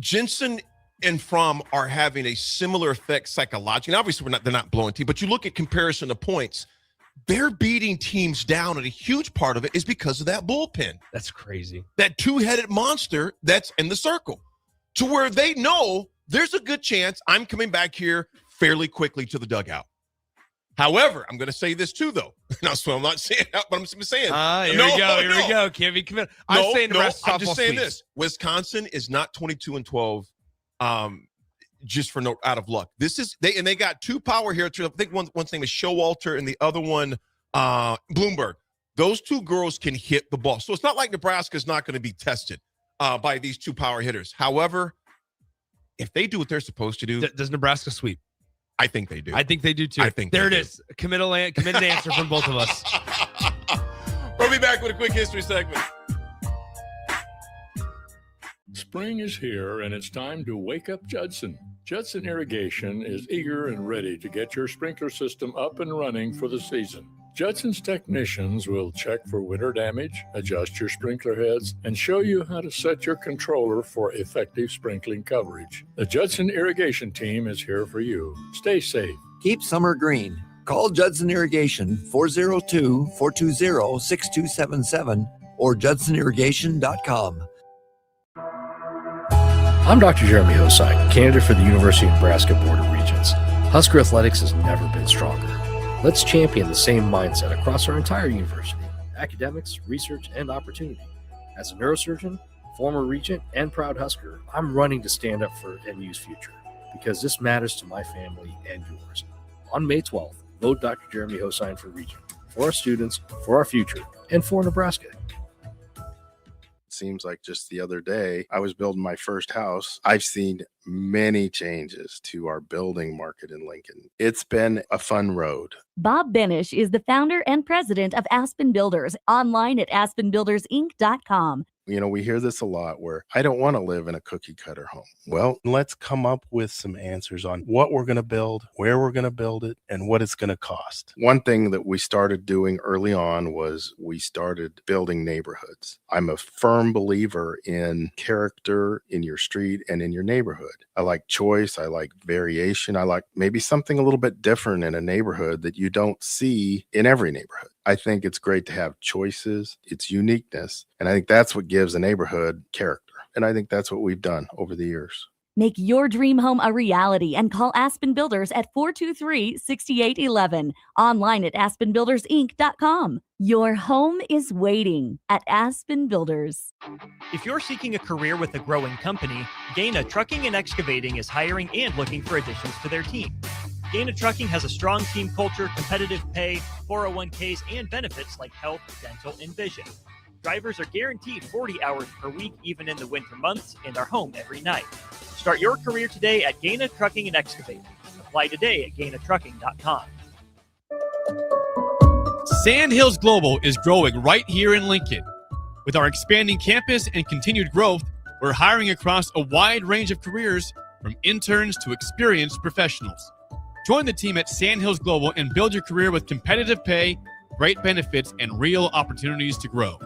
Jensen and Fromm are having a similar effect psychologically. And obviously, they're not blowing teams, but you look at comparison of points, they're beating teams down, and a huge part of it is because of that bullpen. That's crazy. That 2-headed monster that's in the circle, to where they know there's a good chance I'm coming back here fairly quickly to the dugout. However, I'm going to say this too, though. I'm not saying that, but I'm saying. Here we go. Can't be committed. I'm saying Nebraska I'm just saying sweeps. this. Wisconsin is not 22-12 just for out of luck. This is they got 2 power here. I think one's name is Showalter and the other one Bloomberg. Those 2 girls can hit the ball. So it's not like Nebraska is not going to be tested by these 2 power hitters. However, if they do what they're supposed to do, does Nebraska sweep? I think they do. I think they do too. I think there it is. Committed answer from both of us. We'll be back with a quick history segment. Spring is here, and it's time to wake up Judson. Judson Irrigation is eager and ready to get your sprinkler system up and running for the season. Judson's technicians will check for winter damage, adjust your sprinkler heads, and show you how to set your controller for effective sprinkling coverage. The Judson Irrigation team is here for you. Stay safe. Keep summer green. Call Judson Irrigation 402-420-6277 or judsonirrigation.com. I'm Dr. Jeremy Hosai, candidate for the University of Nebraska Board of Regents. Husker athletics has never been stronger. Let's champion the same mindset across our entire university. academics, research, and opportunity. As a neurosurgeon, former regent, and proud Husker, I'm running to stand up for NU's future because this matters to my family and yours. On May 12th, vote Dr. Jeremy Hosein for regent, for our students, for our future, and for Nebraska. Seems like just the other day I was building my first house. I've seen many changes to our building market in Lincoln. It's been a fun road. Bob Benish is the founder and president of Aspen Builders, online at aspenbuildersinc.com. You know, we hear this a lot where I don't want to live in a cookie cutter home. Well, let's come up with some answers on what we're going to build, where we're going to build it, and what it's going to cost. One thing that we started doing early on was we started building neighborhoods. I'm a firm believer in character in your street and in your neighborhood. I like choice. I like variation. I like maybe something a little bit different in a neighborhood that you don't see in every neighborhood. I think it's great to have choices, its uniqueness, and I think that's what gives a neighborhood character. And I think that's what we've done over the years. Make your dream home a reality and call Aspen Builders at 423-6811. Online at aspenbuildersinc.com. Your home is waiting at Aspen Builders. If you're seeking a career with a growing company, Gaina Trucking and Excavating is hiring and looking for additions to their team. Gaina Trucking has a strong team culture, competitive pay, 401ks, and benefits like health, dental, and vision. Drivers are guaranteed 40 hours per week, even in the winter months, and are home every night. Start your career today at Gaina Trucking and Excavating. Apply today at gainatrucking.com. Sandhills Global is growing right here in Lincoln. With our expanding campus and continued growth, we're hiring across a wide range of careers, from interns to experienced professionals. Join the team at Sandhills Global and build your career with competitive pay, great benefits, and real opportunities to grow.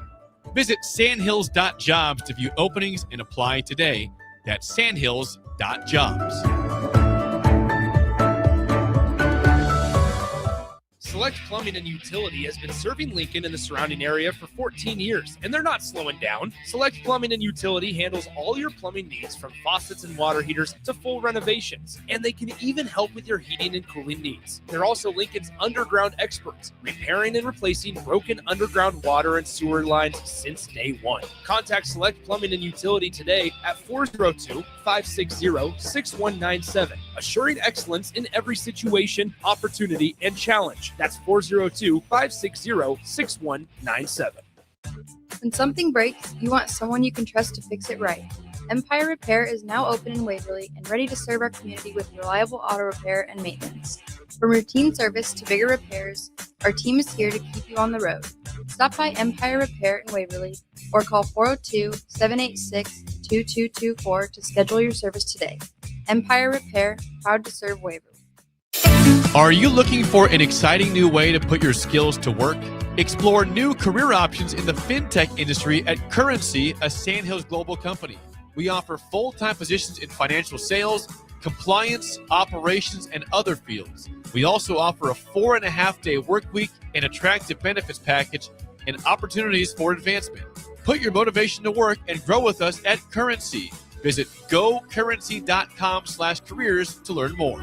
Visit sandhills.jobs to view openings and apply today. That's sandhills.jobs. Select Plumbing and Utility has been serving Lincoln and the surrounding area for 14 years, and they're not slowing down. Select Plumbing and Utility handles all your plumbing needs, from faucets and water heaters to full renovations, and they can even help with your heating and cooling needs. They're also Lincoln's underground experts, repairing and replacing broken underground water and sewer lines since day one. Contact Select Plumbing and Utility today at 402-560-6197, assuring excellence in every situation, opportunity, and challenge. That's 402-560-6197. When something breaks, you want someone you can trust to fix it right. Empire Repair is now open in Waverly and ready to serve our community with reliable auto repair and maintenance. From routine service to bigger repairs, our team is here to keep you on the road. Stop by Empire Repair in Waverly or call 402-786-2224 to schedule your service today. Empire Repair, proud to serve Waverly. Are you looking for an exciting new way to put your skills to work? Explore new career options in the fintech industry at Currency, a Sandhills Global company. We offer full-time positions in financial sales, compliance, operations, and other fields. We also offer a 4.5-day work week, an attractive benefits package, and opportunities for advancement. Put your motivation to work and grow with us at Currency. Visit gocurrency.com/careers to learn more.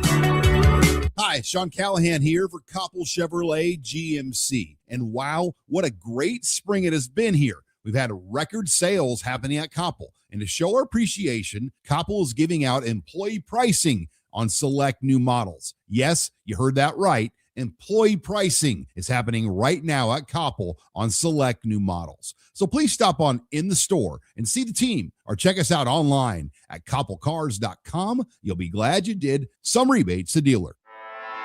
Hi, Sean Callahan here for Koppel Chevrolet GMC. And wow, what a great spring it has been here. We've had record sales happening at Koppel. And to show our appreciation, Koppel is giving out employee pricing on select new models. Yes, you heard that right. Employee pricing is happening right now at Koppel on select new models. So please stop on in the store and see the team, or check us out online at koppelcars.com. You'll be glad you did. Some rebates to dealer.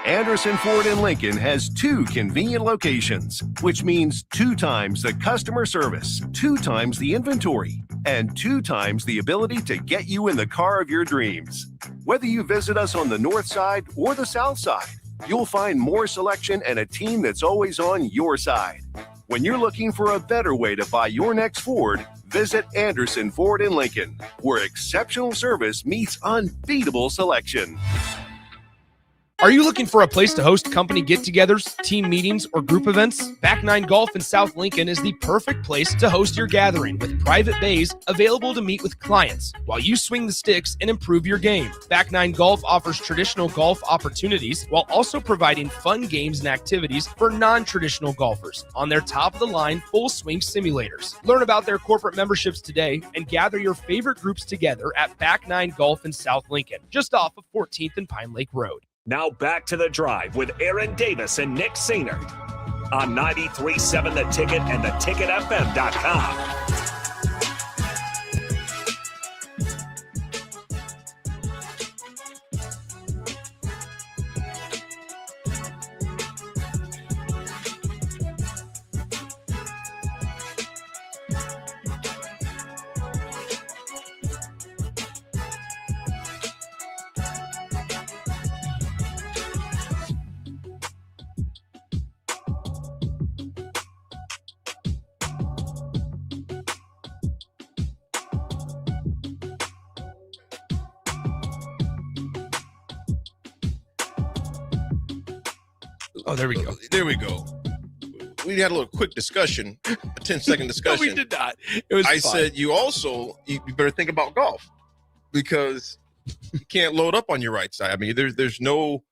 Anderson Ford in Lincoln has 2 convenient locations, which means 2 times the customer service, 2 times the inventory, and 2 times the ability to get you in the car of your dreams. Whether you visit us on the north side or the south side, you'll find more selection and a team that's always on your side. When you're looking for a better way to buy your next Ford, visit Anderson Ford in Lincoln, where exceptional service meets unbeatable selection. Are you looking for a place to host company get-togethers, team meetings, or group events? Back 9 Golf in South Lincoln is the perfect place to host your gathering with private bays available to meet with clients while you swing the sticks and improve your game. Back 9 Golf offers traditional golf opportunities while also providing fun games and activities for non-traditional golfers on their top-of-the-line full-swing simulators. Learn about their corporate memberships today and gather your favorite groups together at Back 9 Golf in South Lincoln, just off of 14th and Pine Lake Road. Now back to the drive with Aaron Davis and Nick Sainert on 93.7 The Ticket and theticketfm.com. Oh, there we go. There we go. We had a little quick discussion, a 10-second discussion. No, we did not. It was I fun. said you better think about golf because you can't load up on your right side. I mean, there's no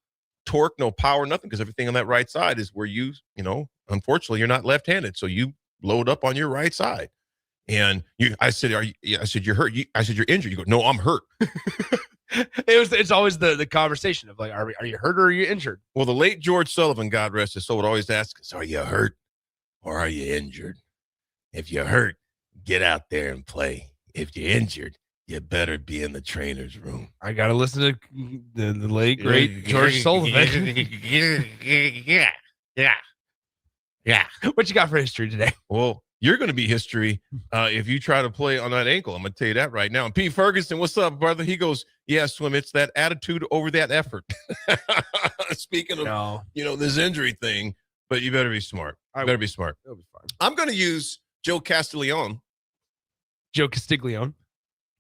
torque, no power, nothing, because everything on that right side is where you unfortunately, you're not left-handed, so you load up on your right side. And I said, you're hurt. I said, you're injured. You go, no, I'm hurt. It's always the conversation of like, are you hurt or are you injured? Well, the late George Sullivan, God rest his soul, would always ask us, are you hurt or are you injured? If you're hurt, get out there and play. If you're injured, you better be in the trainer's room. I got to listen to the late, great George Sullivan. Yeah. What you got for history today? Well, you're going to be history if you try to play on that ankle. I'm going to tell you that right now. And Pete Ferguson, what's up, brother? He goes, yeah, Swim, it's that attitude over that effort. Speaking of, this injury thing, but you better be smart. You better be smart. It'll be fine. I'm going to use Joe Castiglione. Joe Castiglione.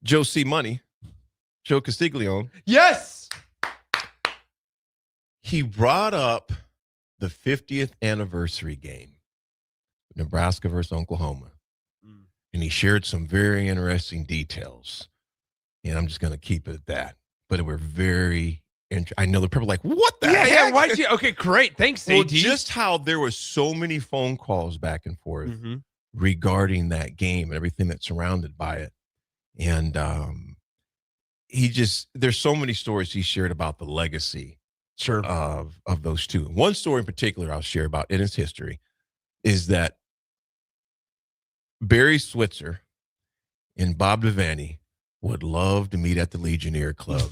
Joe C. Money. Joe Castiglione. Yes! He brought up the 50th anniversary game. Nebraska versus Oklahoma. And he shared some very interesting details. And I'm just going to keep it at that. But we're very I know the people are like, what the heck? Yeah, why'd you? Okay, great. Thanks, Well, AD. just how there was so many phone calls back and forth regarding that game and everything that's surrounded by it. And there's so many stories he shared about the legacy of those two. One story in particular I'll share about in its history is that Barry Switzer and Bob Devaney would love to meet at the Legionnaire Club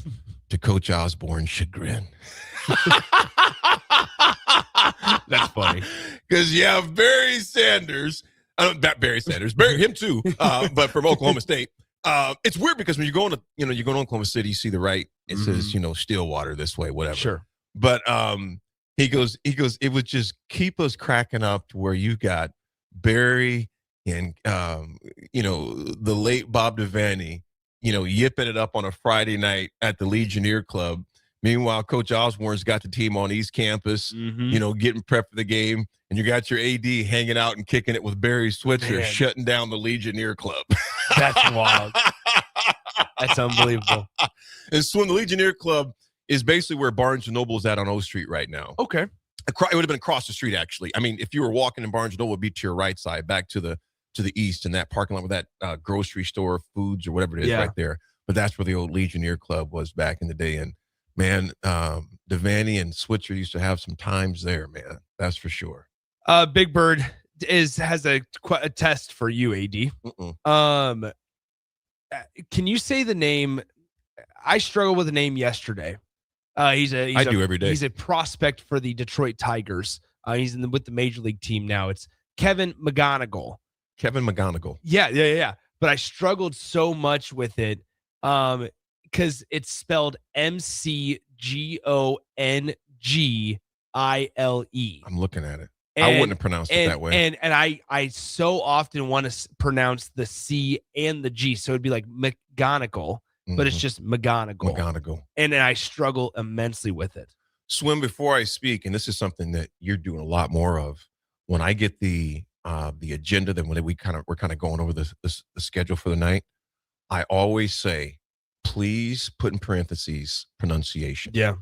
to Coach Osborne's chagrin. That's funny. Because you have Barry Sanders, him too, but from Oklahoma State. It's weird because when you go to Oklahoma City, you see the right, it says, Stillwater this way, whatever. Sure. But he goes, it would just keep us cracking up to where you got Barry and, the late Bob Devaney, yipping it up on a Friday night at the Legionnaire Club. Meanwhile, Coach Osborne's got the team on East Campus, getting prepped for the game. And you got your AD hanging out and kicking it with Barry Switzer, shutting down the Legionnaire Club. That's wild. That's unbelievable. And so the Legionnaire Club is basically where Barnes & Noble is at on O Street right now. Okay. It would have been across the street, actually. I mean, if you were walking in Barnes & Noble, it would be to your right side, back to the east, in that parking lot with that grocery store, foods or whatever it is right there. But that's where the old Legionnaire Club was back in the day. And, man, Devaney and Switzer used to have some times there, man. That's for sure. Big Bird has a test for you, AD. Can you say the name? I struggled with the name yesterday. I do every day. He's a prospect for the Detroit Tigers. He's with the Major League team now. It's Kevin McGonigal. Kevin McGonigal. Yeah. But I struggled so much with it because it's spelled McGongle. I'm looking at it. I wouldn't have pronounced it that way. And I so often want to pronounce the C and the G. So it'd be like McGonigal, but it's just McGonigal. McGonigal. And I struggle immensely with it. Swim, before I speak, and this is something that you're doing a lot more of, when I get the agenda, then when we're kind of going over the schedule for the night, I always say, please put in parentheses pronunciation. Yeah.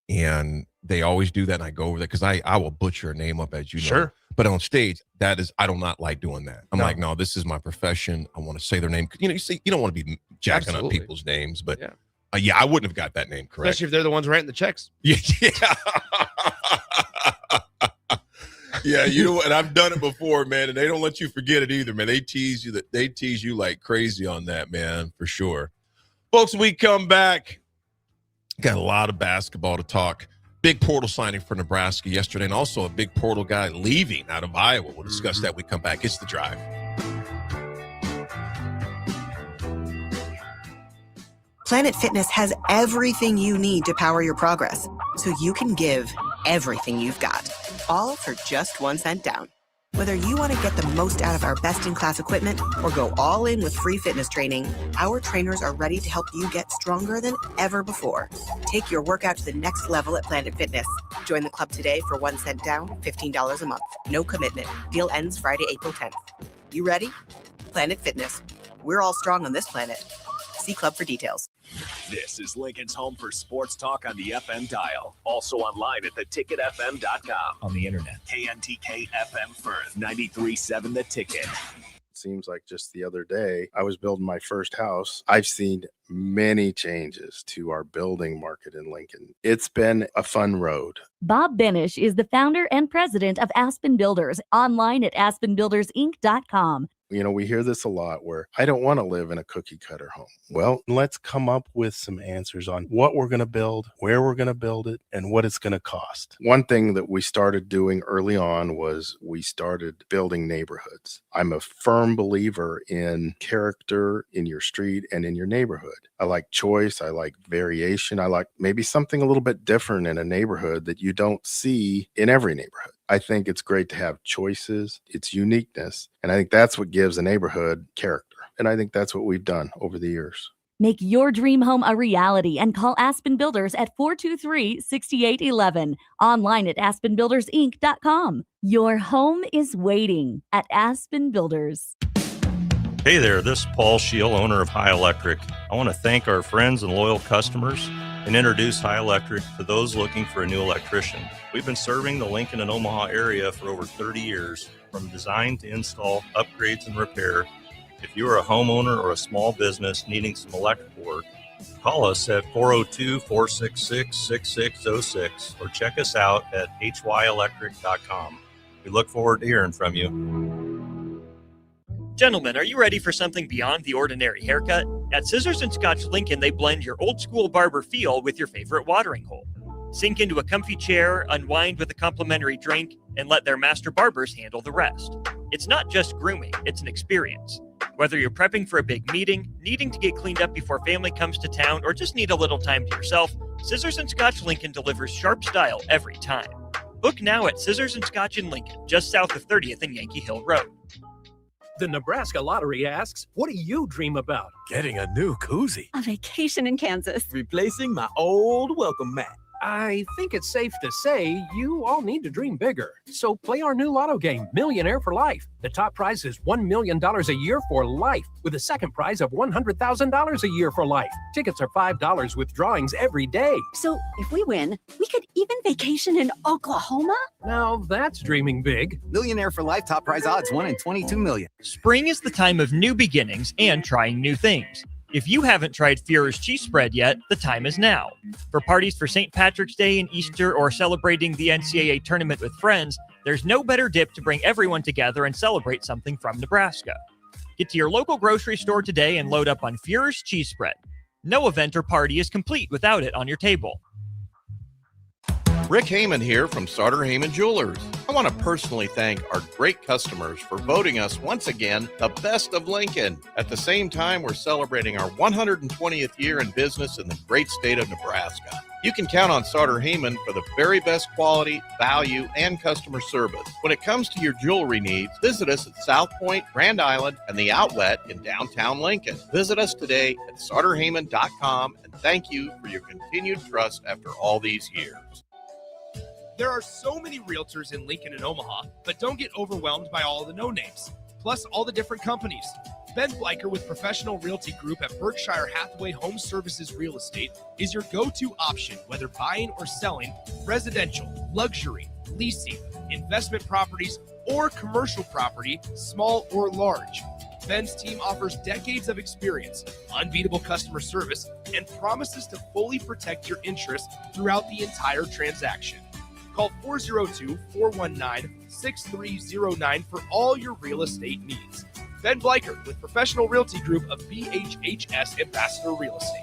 And they always do that, and I go over that because I will butcher a name up, as you know. Sure. But on stage, I do not like doing that. I'm like, no, this is my profession. I want to say their name. You see, you don't want to be jacking up people's names, but yeah, I wouldn't have got that name correct. Especially if they're the ones writing the checks. Yeah. Yeah, you know, and I've done it before, man, and they don't let you forget it either, man. They tease you like crazy on that, man, for sure. Folks, we come back. Got a lot of basketball to talk. Big portal signing for Nebraska yesterday, and also a big portal guy leaving out of Iowa. We'll discuss that when we come back. It's The Drive. Planet Fitness has everything you need to power your progress, so you can give everything you've got, all for just 1 cent down. Whether you want to get the most out of our best-in-class equipment or go all in with free fitness training, our trainers are ready to help you get stronger than ever before. Take your workout to the next level at Planet Fitness. Join the club today for 1 cent down, $15 a month. No commitment. Deal ends Friday, April 10th. You ready? Planet Fitness. We're all strong on this planet. See club for details. This is Lincoln's home for sports talk on the FM dial. Also online at theticketfm.com. On the internet. KNTK FM Firth, 93.7 The Ticket. Seems like just the other day, I was building my first house. I've seen many changes to our building market in Lincoln. It's been a fun road. Bob Benish is the founder and president of Aspen Builders, online at aspenbuildersinc.com. You know, we hear this a lot where I don't want to live in a cookie cutter home. Well, let's come up with some answers on what we're going to build, where we're going to build it, and what it's going to cost. One thing that we started doing early on was we started building neighborhoods. I'm a firm believer in character in your street and in your neighborhood. I like choice. I like variation. I like maybe something a little bit different in a neighborhood that you don't see in every neighborhood. I think it's great to have choices, its uniqueness, and I think that's what gives a neighborhood character. And I think that's what we've done over the years. Make your dream home a reality and call Aspen Builders at 423-6811. Online at aspenbuildersinc.com. Your home is waiting at Aspen Builders. Hey there, this is Paul Scheel, owner of High Electric. I want to thank our friends and loyal customers and introduce High Electric to those looking for a new electrician. We've been serving the Lincoln and Omaha area for over 30 years, from design to install, upgrades, and repair. If you are a homeowner or a small business needing some electrical work, call us at 402-466-6606 or check us out at hyelectric.com. We look forward to hearing from you. Gentlemen, are you ready for something beyond the ordinary haircut? At Scissors and Scotch Lincoln, they blend your old school barber feel with your favorite watering hole. Sink into a comfy chair, unwind with a complimentary drink, and let their master barbers handle the rest. It's not just grooming, it's an experience. Whether you're prepping for a big meeting, needing to get cleaned up before family comes to town, or just need a little time to yourself, Scissors and Scotch Lincoln delivers sharp style every time. Book now at Scissors and Scotch in Lincoln, just south of 30th and Yankee Hill Road. The Nebraska Lottery asks, what do you dream about? Getting a new koozie. A vacation in Kansas. Replacing my old welcome mat. I think it's safe to say you all need to dream bigger. So play our new lotto game, Millionaire for Life. The top prize is $1 million a year for life, with a second prize of $100,000 a year for life. Tickets are $5 with drawings every day. So if we win, we could even vacation in Oklahoma? Now that's dreaming big. Millionaire for Life top prize odds 1 in 22 million. Spring is the time of new beginnings and trying new things. If you haven't tried Führer's cheese spread yet, the time is now. For parties for St. Patrick's Day and Easter, or celebrating the NCAA tournament with friends, there's no better dip to bring everyone together and celebrate something from Nebraska. Get to your local grocery store today and load up on Führer's cheese spread. No event or party is complete without it on your table. Rick Heyman here from Sartor Heyman Jewelers. I want to personally thank our great customers for voting us once again the best of Lincoln. At the same time, we're celebrating our 120th year in business in the great state of Nebraska. You can count on Sartor Heyman for the very best quality, value, and customer service. When it comes to your jewelry needs, visit us at South Point, Grand Island, and the Outlet in downtown Lincoln. Visit us today at sartorheyman.com, and thank you for your continued trust after all these years. There are so many realtors in Lincoln and Omaha, but don't get overwhelmed by all the no-names, plus all the different companies. Ben Bleicher with Professional Realty Group at Berkshire Hathaway Home Services Real Estate is your go-to option, whether buying or selling residential, luxury, leasing, investment properties, or commercial property, small or large. Ben's team offers decades of experience, unbeatable customer service, and promises to fully protect your interests throughout the entire transaction. Call 402-419-6309 for all your real estate needs. Ben Bleicher with Professional Realty Group of BHHS Ambassador Real Estate.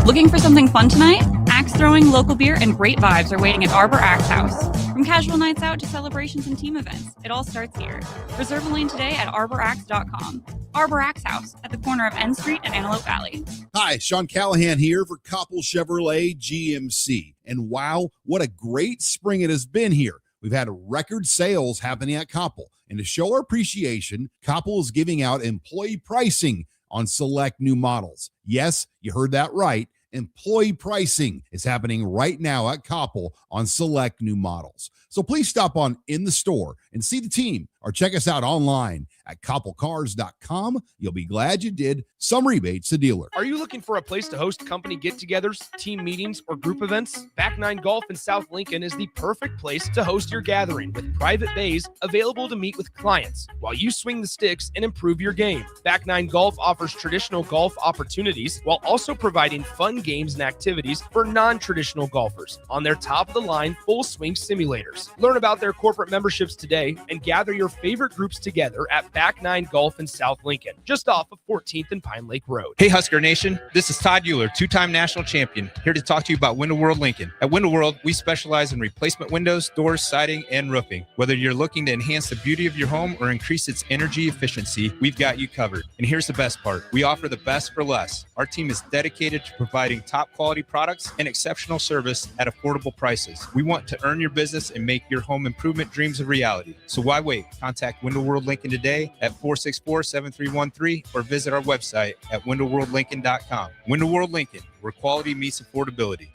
Looking for something fun tonight? Axe throwing, local beer, and great vibes are waiting at Arbor Axe House. From casual nights out to celebrations and team events, it all starts here. Reserve a lane today at arbораxe.com. Arbor Axe House at the corner of N Street and Antelope Valley. Hi, Sean Callahan here for Koppel Chevrolet GMC. And wow, what a great spring it has been here. We've had record sales happening at Koppel. And to show our appreciation, Koppel is giving out employee pricing on select new models. Yes, you heard that right. Employee pricing is happening right now at Koppel on select new models. So please stop on in the store and see the team or check us out online at koppelcars.com. You'll be glad you did. Some rebates to dealer. Are you looking for a place to host company get-togethers, team meetings, or group events? Back Nine Golf in South Lincoln is the perfect place to host your gathering with private bays available to meet with clients while you swing the sticks and improve your game. Back Nine Golf offers traditional golf opportunities while also providing fun games and activities for non-traditional golfers on their top-of-the-line full swing simulators. Learn about their corporate memberships today and gather your favorite groups together at Back Nine Golf in South Lincoln, just off of 14th and Pine Lake Road. Hey Husker Nation, this is Todd Euler, two-time national champion, here to talk to you about Window World Lincoln. At Window World, we specialize in replacement windows, doors, siding, and roofing. Whether you're looking to enhance the beauty of your home or increase its energy efficiency, we've got you covered. And here's the best part. We offer the best for less. Our team is dedicated to providing top quality products and exceptional service at affordable prices. We want to earn your business and make your home improvement dreams a reality. So why wait? Contact Window World Lincoln today at 464-7313 or visit our website at windowworldlincoln.com. Window World Lincoln, where quality meets affordability.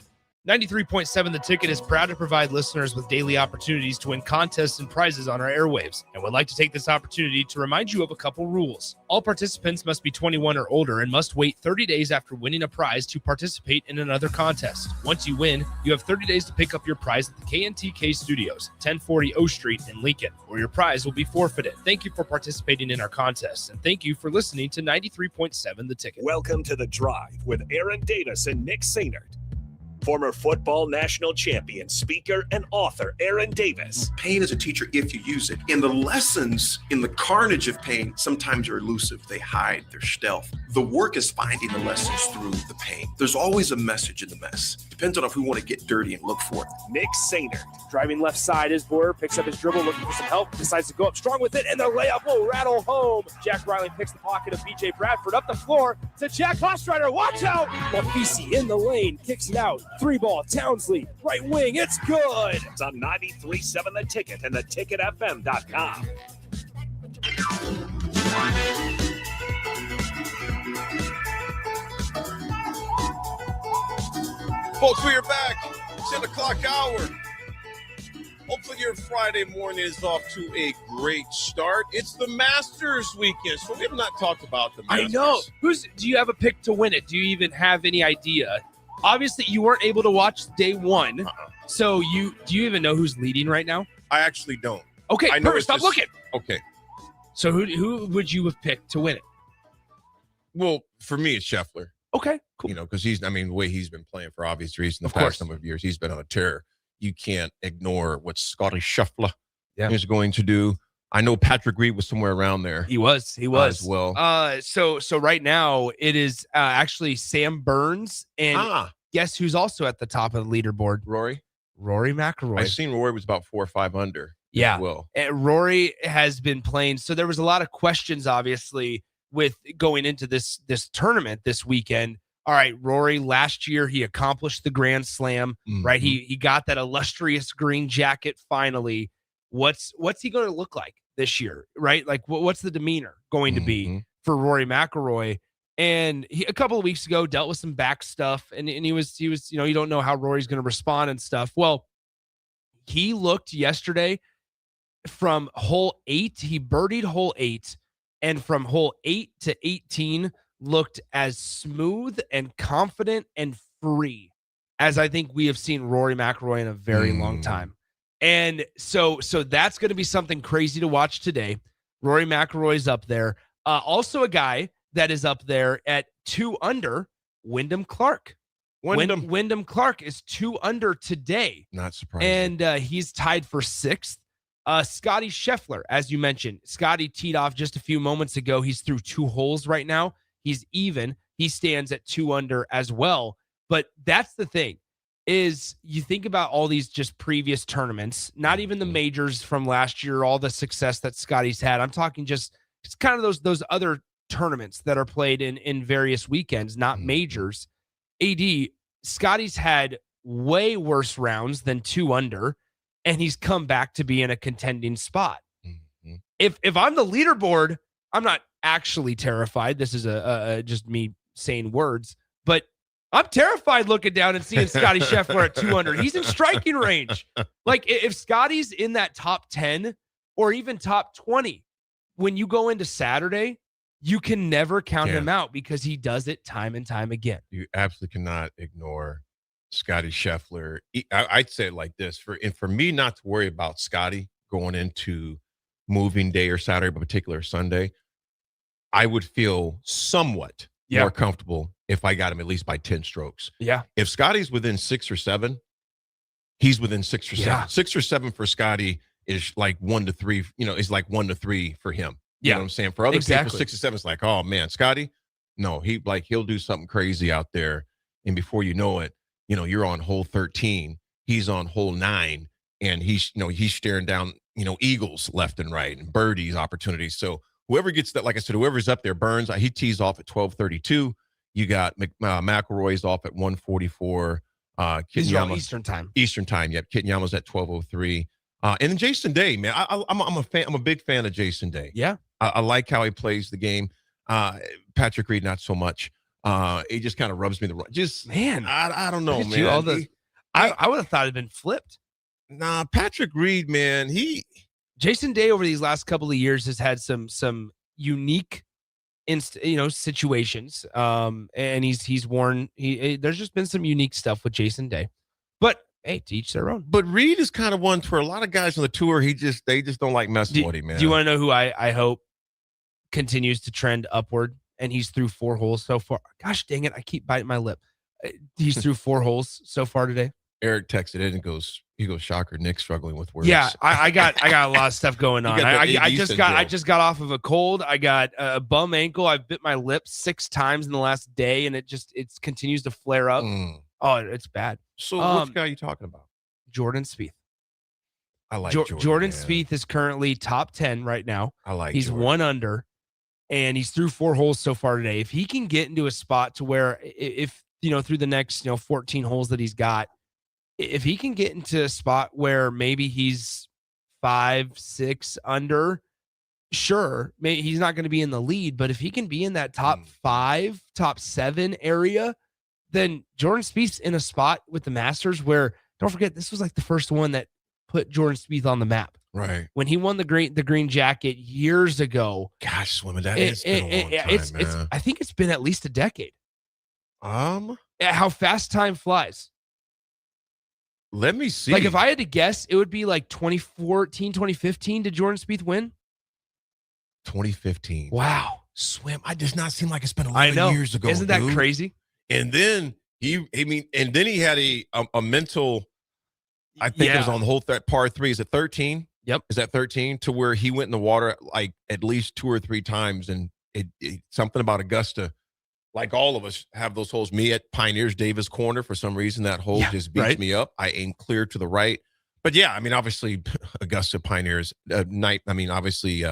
93.7 The Ticket is proud to provide listeners with daily opportunities to win contests and prizes on our airwaves, and would like to take this opportunity to remind you of a couple rules. All participants must be 21 or older and must wait 30 days after winning a prize to participate in another contest. Once you win, you have 30 days to pick up your prize at the KNTK Studios, 1040 O Street in Lincoln, or your prize will be forfeited. Thank you for participating in our contest, and thank you for listening to 93.7 The Ticket. Welcome to The Drive with Aaron Davis and Nick Sainert. Former football national champion, speaker, and author Aaron Davis. Pain is a teacher if you use it. And the lessons in the carnage of pain sometimes are elusive. They hide, they're stealth. The work is finding the lessons through the pain. There's always a message in the mess. Depends on if we want to get dirty and look for it. Nick Sainert. Driving left side is Boyer, picks up his dribble, looking for some help, decides to go up strong with it, and the layup will rattle home. Jack Riley picks the pocket of B.J. Bradford up the floor to Jack Hostreiter. Watch out! Mafisi in the lane, kicks it out. 3-ball, Townsley, right wing, it's good. It's on 93.7 The Ticket and theticketfm.com. Folks, we are back. 10 o'clock hour. Hopefully your Friday morning is off to a great start. It's the Masters weekend, so we have not talked about the Masters. I know. Do you have a pick to win it? Do you even have any idea? Obviously, you weren't able to watch day one, so do you even know who's leading right now? I actually don't. Okay, I know perfect. Stop looking. Okay. So who would you have picked to win it? Well, for me, it's Scheffler. Okay, cool. You know, because the way he's been playing for obvious reasons the Of past number of years, he's been on a tear. You can't ignore what Scotty Scheffler is going to do. I know Patrick Reed was somewhere around there. He was as well. So right now it is actually Sam Burns and guess who's also at the top of the leaderboard? Rory. Rory McIlroy. I seen Rory was about 4 or 5 under. Yeah. As well. Rory has been playing. So there was a lot of questions, obviously, with going into this tournament this weekend. All right, Rory, last year he accomplished the Grand Slam, right? He got that illustrious green jacket finally. What's he going to look like this year, right? Like, what's the demeanor going to be for Rory McIlroy? And a couple of weeks ago dealt with some back stuff, and he was, you don't know how Rory's going to respond and stuff. Well, he looked yesterday from hole 8, he birdied hole 8, and from hole 8 to 18 looked as smooth and confident and free as I think we have seen Rory McIlroy in a very long time. And so that's going to be something crazy to watch today. Rory McIlroy's up there. Also a guy that is up there at 2 under, Wyndham Clark. Wyndham Clark is 2 under today. Not surprising. And he's tied for 6th. Scotty Scheffler, as you mentioned, Scotty teed off just a few moments ago. He's through 2 holes right now. He's even. He stands at 2 under as well. But that's the thing, is you think about all these just previous tournaments, not even the majors from last year, all the success that Scotty's had. I'm talking just it's kind of those other tournaments that are played in various weekends, not majors. AD, Scotty's had way worse rounds than 2 under, and he's come back to be in a contending spot. If I'm the leaderboard, I'm not actually terrified. This is just me saying words, but I'm terrified looking down and seeing Scotty Scheffler at 2 under. He's in striking range. Like, if Scotty's in that top 10 or even top 20, when you go into Saturday, you can never count him out because he does it time and time again. You absolutely cannot ignore Scotty Scheffler. I'd say it like this: for me not to worry about Scotty going into moving day or Saturday, but particular Sunday, I would feel somewhat more comfortable if I got him at least by 10 strokes. Yeah. If Scotty's within 6 or 7, he's within 6 or 7. 6 or 7 for Scotty is like 1 to 3. Is like 1 to 3 for him. You know what I'm saying? For other people, 6 or 7 is like, oh man, Scotty, no, he'll do something crazy out there, and before you know it, you're on hole 13, he's on hole 9, and he's staring down, eagles left and right and birdies opportunities. So whoever gets that, like I said, whoever's up there, Burns, he tees off at 12:32. You got McIlroy's off at 1:44. Eastern time. Yep. Kitayama's at 12:03. And then Jason Day, man, I'm a fan. I'm a big fan of Jason Day. Yeah. I like how he plays the game. Patrick Reed, not so much. He just kind of rubs me the wrong. I don't know, man. I would have thought it'd been flipped. Nah, Patrick Reed, man, Jason Day over these last couple of years has had some unique, situations. And he's worn. There's just been some unique stuff with Jason Day, but hey, to each their own. But Reed is kind of one for a lot of guys on the tour. They just don't like messing with him, man. Do you want to know who I hope continues to trend upward? And he's through 4 holes so far. Gosh dang it, I keep biting my lip. He's through 4 holes so far today. Eric texted in and goes, shocker, Nick's struggling with words. Yeah, I got a lot of stuff going on. I just got off of a cold. I got a bum ankle. I bit my lip 6 times in the last day, and it continues to flare up. Oh, it's bad. So which guy are you talking about? Jordan Spieth. I like Jordan Spieth is currently top 10 right now. He's Jordan. 1 under, and he's through 4 holes so far today. If he can get into a spot to where, if through the next 14 holes that he's got, if he can get into a spot where maybe he's 5, 6 under, sure, maybe he's not going to be in the lead, but if he can be in that top 5, top 7 area, then Jordan Spieth's in a spot with the Masters where, don't forget, this was like the first one that put Jordan Spieth on the map. Right. When he won the green jacket years ago. Gosh, Swimmer, it's been a long time, man. I think it's been at least a decade. How fast time flies. Let me see. Like, if I had to guess, it would be like 2014, 2015. Did Jordan Spieth win? 2015. Wow. Swim. I does not seem like it's been a lot of years ago. Isn't that crazy? And then he had a mental, I think it was on the whole par 3. Is it 13? Yep. Is that 13? To where he went in the water like at least 2 or 3 times, and it something about Augusta like all of us, have those holes. Me at Pioneers Davis Corner, for some reason, that hole just beats me up. I aim clear to the right. But yeah, I mean, obviously, Augusta Pioneers, obviously,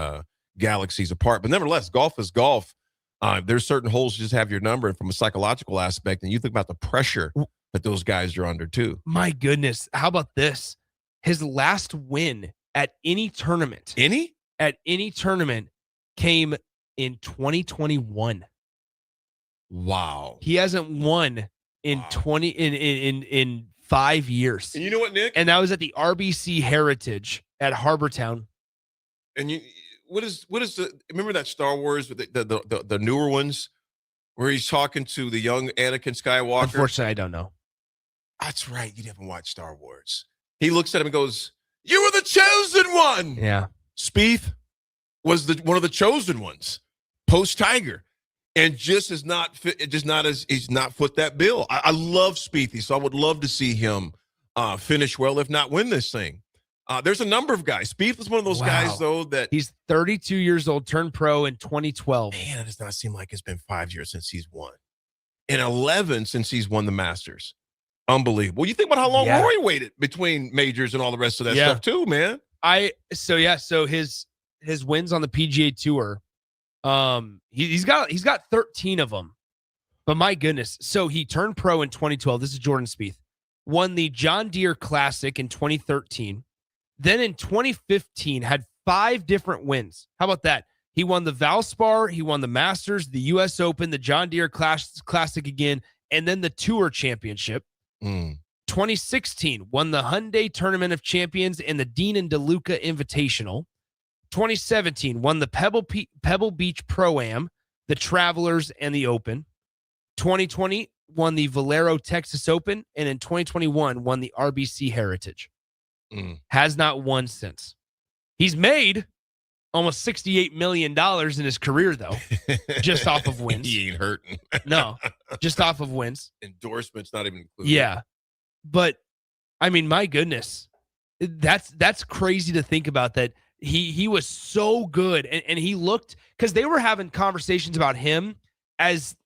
galaxies apart. But nevertheless, golf is golf. There's certain holes you just have your number. And from a psychological aspect, and you think about the pressure that those guys are under, too. My goodness. How about this? His last win at any tournament. At any tournament came in 2021. Wow. He hasn't won in 5 years. And you know what, Nick? And that was at the RBC Heritage at Harbortown. And what is remember that Star Wars with the newer ones where he's talking to the young Anakin Skywalker? Unfortunately, I don't know. That's right. You haven't watched Star Wars. He looks at him and goes, "You were the chosen one." Yeah. Spieth was one of the chosen ones post Tiger. And he's not foot that bill. I love Spieth, so I would love to see him finish well, if not win this thing. There's a number of guys. Spieth was one of those guys, though, that he's 32 years old, turned pro in 2012. Man, it does not seem like it's been 5 years since he's won, and 11 since he's won the Masters. Unbelievable. You think about how long Rory waited between majors and all the rest of that stuff, too, man. So his wins on the PGA Tour. He's got 13 of them, but my goodness. So he turned pro in 2012. This is Jordan Spieth. Won the John Deere Classic in 2013. Then in 2015 had 5 different wins. How about that? He won the Valspar, he won the Masters, the US Open, the John Deere Classic again, and then the Tour Championship. 2016 won the Hyundai Tournament of Champions and the Dean and DeLuca Invitational. 2017 won the Pebble Beach Pro-Am, the Travelers, and the Open. 2020 won the Valero Texas Open, and in 2021 won the RBC Heritage. Has not won since. He's made almost $68 million in his career, though, just off of wins. He ain't hurting. No, just off of wins. Endorsements not even included. Yeah, but I mean, my goodness, that's crazy to think about that. He was so good, and he looked, because they were having conversations about him as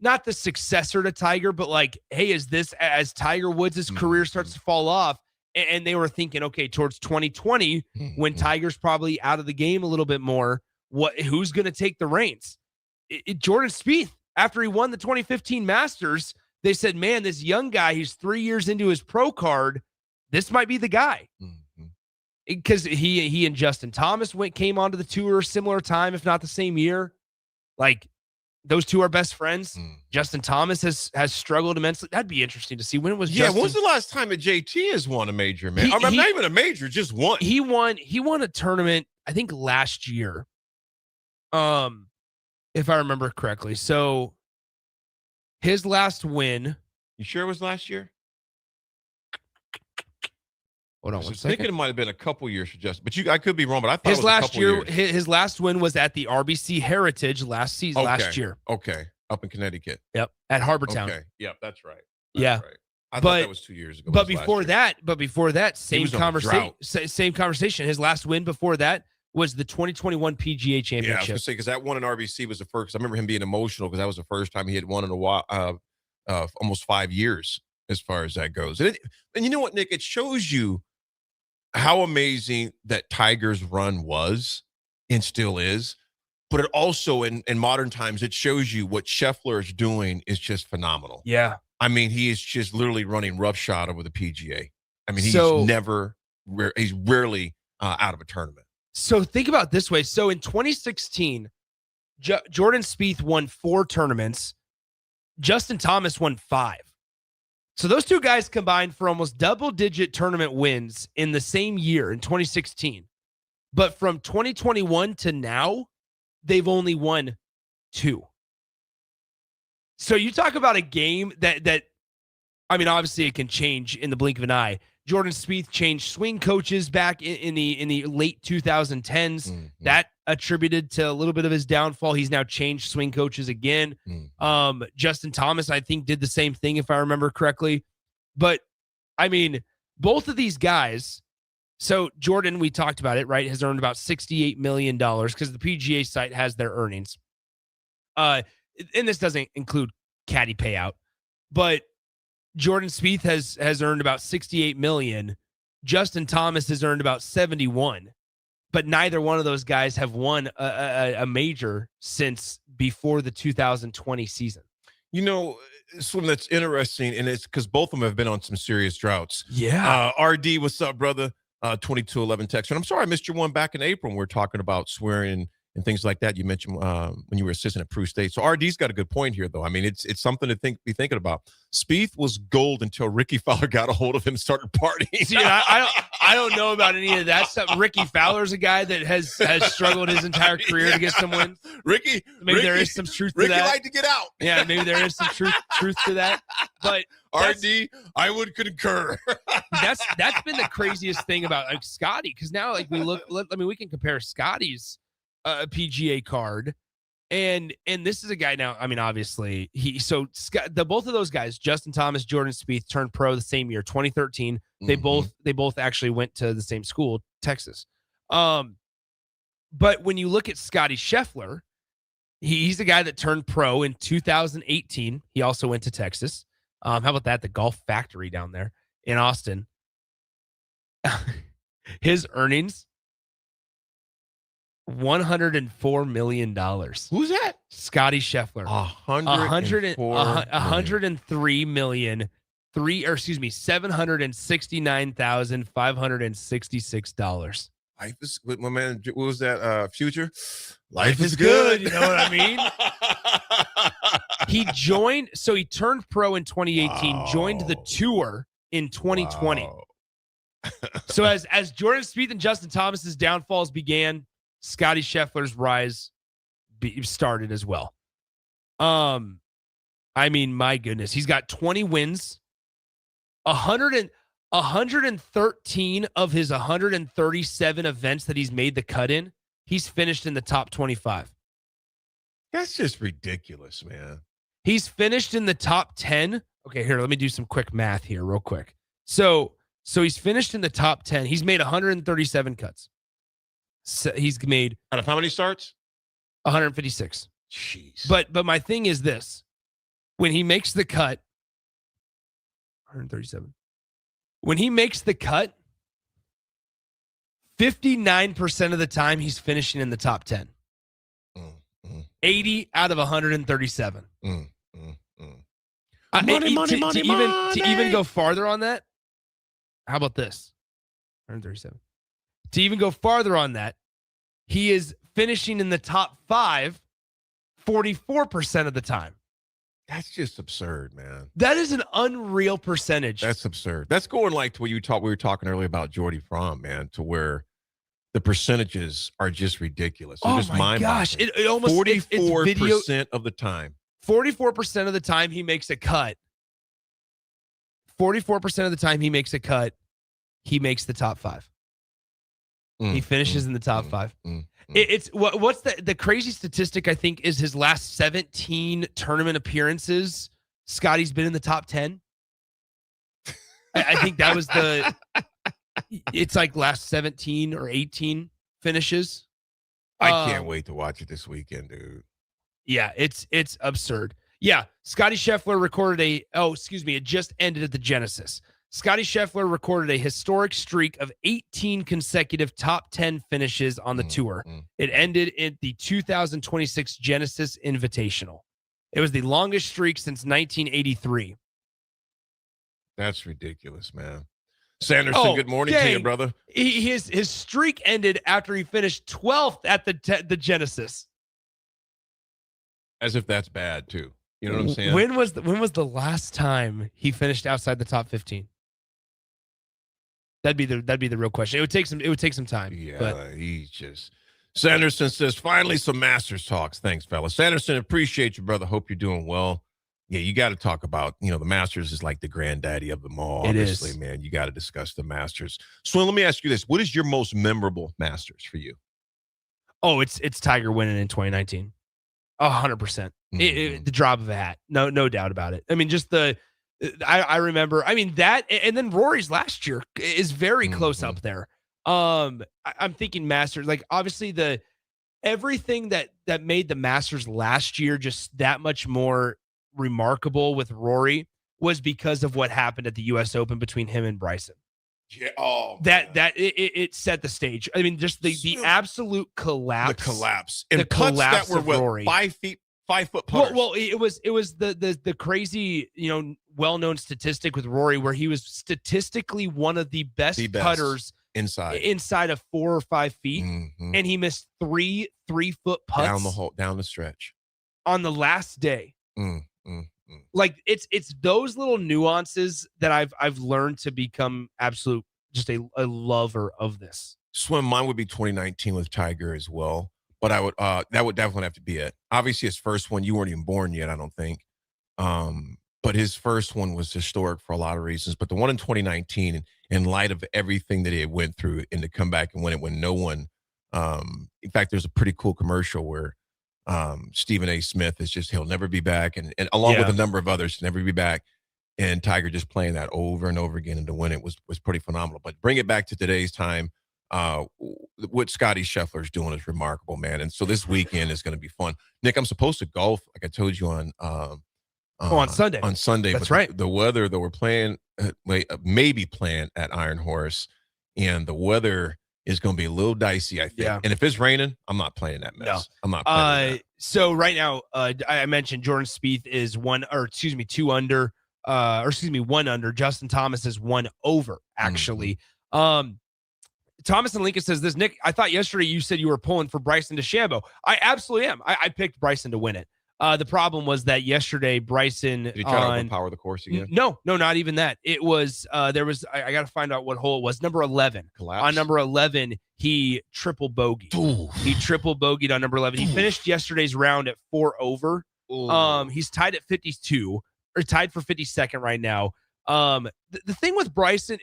not the successor to Tiger, but like, hey, as Tiger Woods' career starts to fall off, and they were thinking, okay, towards 2020, when Tiger's probably out of the game a little bit more, who's going to take the reins? Jordan Spieth, after he won the 2015 Masters, they said, man, this young guy, he's 3 years into his pro card, this might be the guy. Because he and Justin Thomas came onto the tour similar time, if not the same year. Like, those two are best friends. Justin Thomas has struggled immensely. That'd be interesting to see. When was Justin? When was the last time that JT has won a major, man? Not even a major, just one. He won a tournament, I think, last year. If I remember correctly. So his last win. You sure it was last year? Hold on I one was second. thinking it might have been a couple years for Justin, but I could be wrong. But I thought His it was last a couple year, years. his last win was at the RBC Heritage last year. Okay, up in Connecticut. Yep, at Harbortown. Okay, yep, that's right. Yeah, right. I thought that was 2 years ago. But before that, same was on a conversation. drought. Same conversation. His last win before that was the 2021 PGA Championship. Yeah, I was gonna say, because that one in RBC was the first. I remember him being emotional because that was the first time he had won in a while, almost 5 years, as far as that goes. And you know what, Nick? It shows you how amazing that Tiger's run was and still is. But it also, in modern times, it shows you what Scheffler is doing is just phenomenal. Yeah. I mean, he is just literally running roughshod over the PGA. I mean, he's rarely out of a tournament. So think about it this way. So in 2016, Jordan Spieth won 4 tournaments. Justin Thomas won 5. So those two guys combined for almost double-digit tournament wins in the same year in 2016. But from 2021 to now, they've only won 2. So you talk about a game that I mean, obviously it can change in the blink of an eye. Jordan Spieth changed swing coaches back in the late 2010s. That attributed to a little bit of his downfall. He's now changed swing coaches again. Justin Thomas, I think, did the same thing, if I remember correctly. But, I mean, both of these guys, so Jordan, we talked about it, right, has earned about $68 million because the PGA site has their earnings. and this doesn't include caddy payout, but Jordan Spieth has earned about $68 million. Justin Thomas has earned about 71, but neither one of those guys have won a major since before the 2020 season. You know, something that's interesting, and it's because both of them have been on some serious droughts. Yeah. RD, what's up, brother? 2211 text. And I'm sorry I missed your one back in April when we were talking about swearing and things like that. You mentioned when you were assistant at Peru State. So RD's got a good point here, though. I mean, it's something to be thinking about. Spieth was gold until Ricky Fowler got a hold of him and started partying. See, I don't know about any of that stuff. Ricky Fowler's a guy that has struggled his entire career to get some wins. Ricky, there is some truth to Ricky that. liked to get out. Yeah, maybe there is some truth to that. But RD, I would concur. that's been the craziest thing about like Scotty, because now like we can compare Scotty's PGA card, and this is a guy now. I mean, obviously both of those guys, Justin Thomas, Jordan Spieth, turned pro the same year, 2013. They both actually went to the same school, Texas. But when you look at Scotty Scheffler, he's the guy that turned pro in 2018. He also went to Texas. How about that? The Golf Factory down there in Austin. His earnings, $104 million. Who's that? Scotty Scheffler. 103 million. $769,566. Life is good, my man. What was that? Future? Life is good. You know what I mean? He turned pro in 2018, joined the tour in 2020. Wow. So as Jordan Spieth and Justin Thomas's downfalls began, Scotty Scheffler's rise started as well. I mean, my goodness, he's got 20 wins, 113 of his 137 events that he's made the cut in, he's finished in the top 25. That's just ridiculous, man. He's finished in the top 10. Okay, here, let me do some quick math here real quick. So he's finished in the top 10. He's made 137 cuts. So he's made out of how many starts? 156. Jeez. But my thing is this. When he makes the cut, 137. When he makes the cut, 59% of the time he's finishing in the top 10. 80 out of 137. To even go farther on that, how about this? 137. To even go farther on that, he is finishing in the top 5 44% of the time. That's just absurd, man. That is an unreal percentage. That's absurd. That's going like to what we were talking earlier about Jordy Fromm, man, to where the percentages are just ridiculous. They're just my gosh. It almost 44% of the time. 44% of the time he makes a cut. 44% of the time he makes a cut, he makes the top 5. He finishes in the top 5. It's what's the crazy statistic, I think, is his last 17 tournament appearances, Scotty's been in the top 10. I think that was it's like last 17 or 18 finishes. I can't wait to watch it this weekend, dude. Yeah, it's absurd. Yeah, Scotty Scheffler recorded it just ended at the Genesis. Scotty Scheffler recorded a historic streak of 18 consecutive top 10 finishes on the tour. It ended in the 2026 Genesis Invitational. It was the longest streak since 1983. That's ridiculous, man. Sanderson, good morning to you, brother. His streak ended after he finished 12th at the Genesis. As if that's bad, too. You know what I'm saying? When was the last time he finished outside the top 15? That'd be the real question. It would take some time. Yeah, but he's just. Sanderson says, finally some Masters talks. Thanks, fellas. Sanderson, appreciate you, brother. Hope you're doing well. Yeah, you got to talk about, the Masters is like the granddaddy of them all. Obviously, man. You got to discuss the Masters. So let me ask you this. What is your most memorable Masters for you? Oh, it's Tiger winning in 2019. 100%. The drop of a hat. No doubt about it. I mean, just I remember, that, and then Rory's last year is very close up there. I'm thinking Masters, like obviously the everything that made the Masters last year just that much more remarkable with Rory was because of what happened at the U.S. Open between him and Bryson. Yeah. Oh, It set the stage. I mean, just the absolute collapse. The collapse. And the putts collapse that were of what, Rory. 5 foot putters. Well, it was the crazy, well-known statistic with Rory where he was statistically one of the best putters inside of 4 or 5 feet, and he missed 3 3-foot putts down the stretch on the last day. Like it's those little nuances that I've learned to become absolute just a lover of this. Swim, mine would be 2019 with Tiger as well, but I would that would definitely have to be it. Obviously, his first one, you weren't even born yet, I don't think. But his first one was historic for a lot of reasons. But the one in 2019, in light of everything that he had went through, and to come back and win it when no one, in fact, there's a pretty cool commercial where Stephen A. Smith is just, he'll never be back. And along with a number of others, never be back. And Tiger just playing that over and over again, and to win it was pretty phenomenal. But bring it back to today's time. What Scotty Scheffler's doing is remarkable, man. And so this weekend is going to be fun. Nick, I'm supposed to golf, like I told you on Sunday. On Sunday. That's but right. The weather that we're playing, maybe playing at Iron Horse, and the weather is going to be a little dicey, I think. Yeah. And if it's raining, I'm not playing that mess. No. I'm not playing that. So right now, I mentioned Jordan Spieth is 2 under, 1 under. Justin Thomas is 1 over, actually. Thomas and Lincoln says this, Nick, I thought yesterday you said you were pulling for Bryson DeChambeau. I absolutely am. I picked Bryson to win it. The problem was that yesterday Bryson Did he try to overpower the course again? No, not even that. It was I got to find out what hole it was. Number 11. Collapse. On number 11, he triple bogeyed. Ooh. He triple bogeyed on number 11. He finished yesterday's round at 4 over. Ooh. He's tied at 52 or tied for 52nd right now. The thing with Bryson,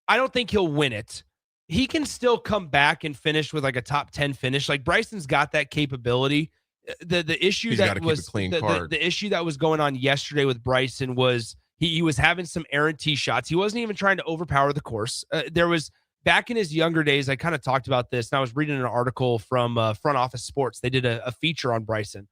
I don't think he'll win it. He can still come back and finish with like a top 10 finish. Like Bryson's got that capability. The issue He's that gotta was keep a clean the card. issue that was going on yesterday with Bryson was he was having some errant tee shots. He wasn't even trying to overpower the course. There was back in his younger days. I kind of talked about this, and I was reading an article from Front Office Sports. They did a feature on Bryson,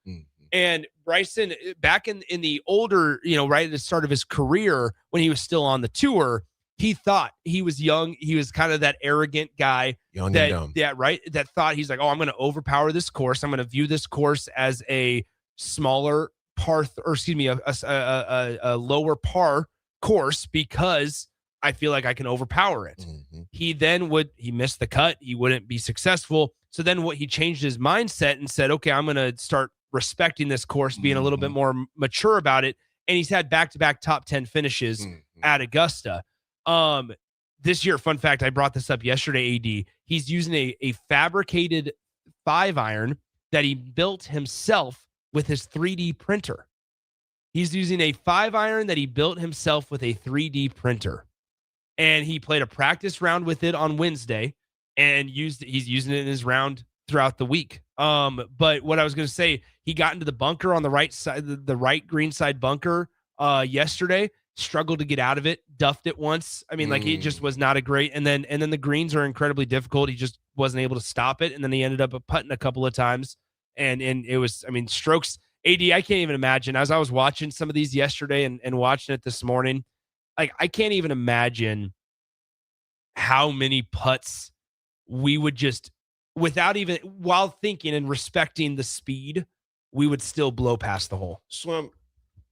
and Bryson back in the older, right at the start of his career when he was still on the tour. He thought he was young. He was kind of that arrogant guy. Young and dumb. Yeah, right. That thought he's like, oh, I'm going to overpower this course. I'm going to view this course as a smaller par, a lower par course because I feel like I can overpower it. He missed the cut. He wouldn't be successful. So then he changed his mindset and said, okay, I'm going to start respecting this course, being a little bit more mature about it. And he's had back-to-back top 10 finishes at Augusta. This year, fun fact, I brought this up yesterday, AD. He's using a fabricated 5-iron that he built himself with his 3D printer. He's using a 5-iron that he built himself with a 3D printer. And he played a practice round with it on Wednesday and he's using it in his round throughout the week. But what I was going to say, he got into the bunker on the right side, the right green side bunker yesterday. Struggled to get out of it, duffed it once. I mean, like it just was not a great. And then the greens are incredibly difficult. He just wasn't able to stop it, and then he ended up putting a couple of times. And it was, I mean, strokes. AD, I can't even imagine. As I was watching some of these yesterday and watching it this morning, like I can't even imagine how many putts we would just, without even while thinking and respecting the speed, we would still blow past the hole. Swim.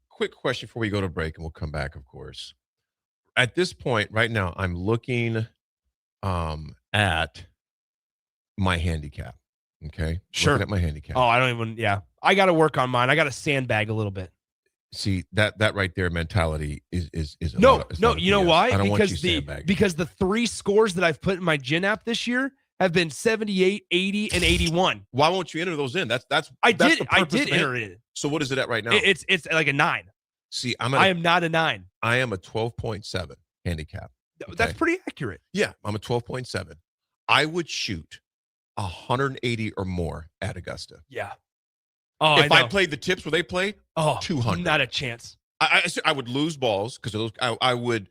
Quick question before we go to break, and we'll come back, of course. At this point, right now, I'm looking at my handicap. Okay? Sure. Looking at my handicap. Oh, I don't even, yeah. I got to work on mine. I got to sandbag a little bit. See, that right there mentality is no, you know why? I don't want you Because sandbagging. because the 3 scores that I've put in my Gin app this year have been 78, 80, and 81. Why won't you enter those in? I the did purpose of enter it. So what is it at right now? It's like a 9. See, I am not a 9. I am a 12.7 handicap. That's pretty accurate. Yeah, I'm a 12.7. I would shoot 180 or more at Augusta. Yeah. Oh, if I played the tips where they play, 200. Not a chance. I would lose balls because I would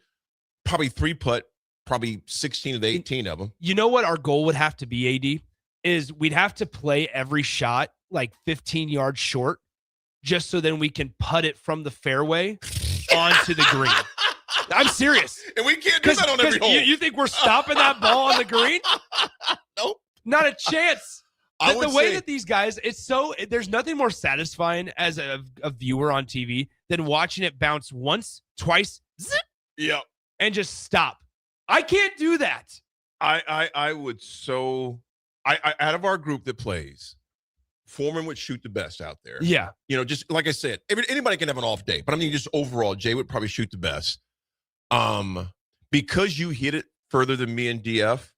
probably 3-putt probably 16 of the 18 of them. You know what our goal would have to be, AD? is we'd have to play every shot like 15 yards short just so then we can putt it from the fairway onto the green. I'm serious. And we can't do that on every hole. You think we're stopping that ball on the green? Nope. Not a chance. I The would way say- that these guys, there's nothing more satisfying as a viewer on TV than watching it bounce once, twice, zip, Yep. and just stop. I can't do that. I would I out of our group that plays, Foreman would shoot the best out there. Yeah. Just like I said, anybody can have an off day, but I mean, just overall, Jay would probably shoot the best. Because you hit it further than me and DF,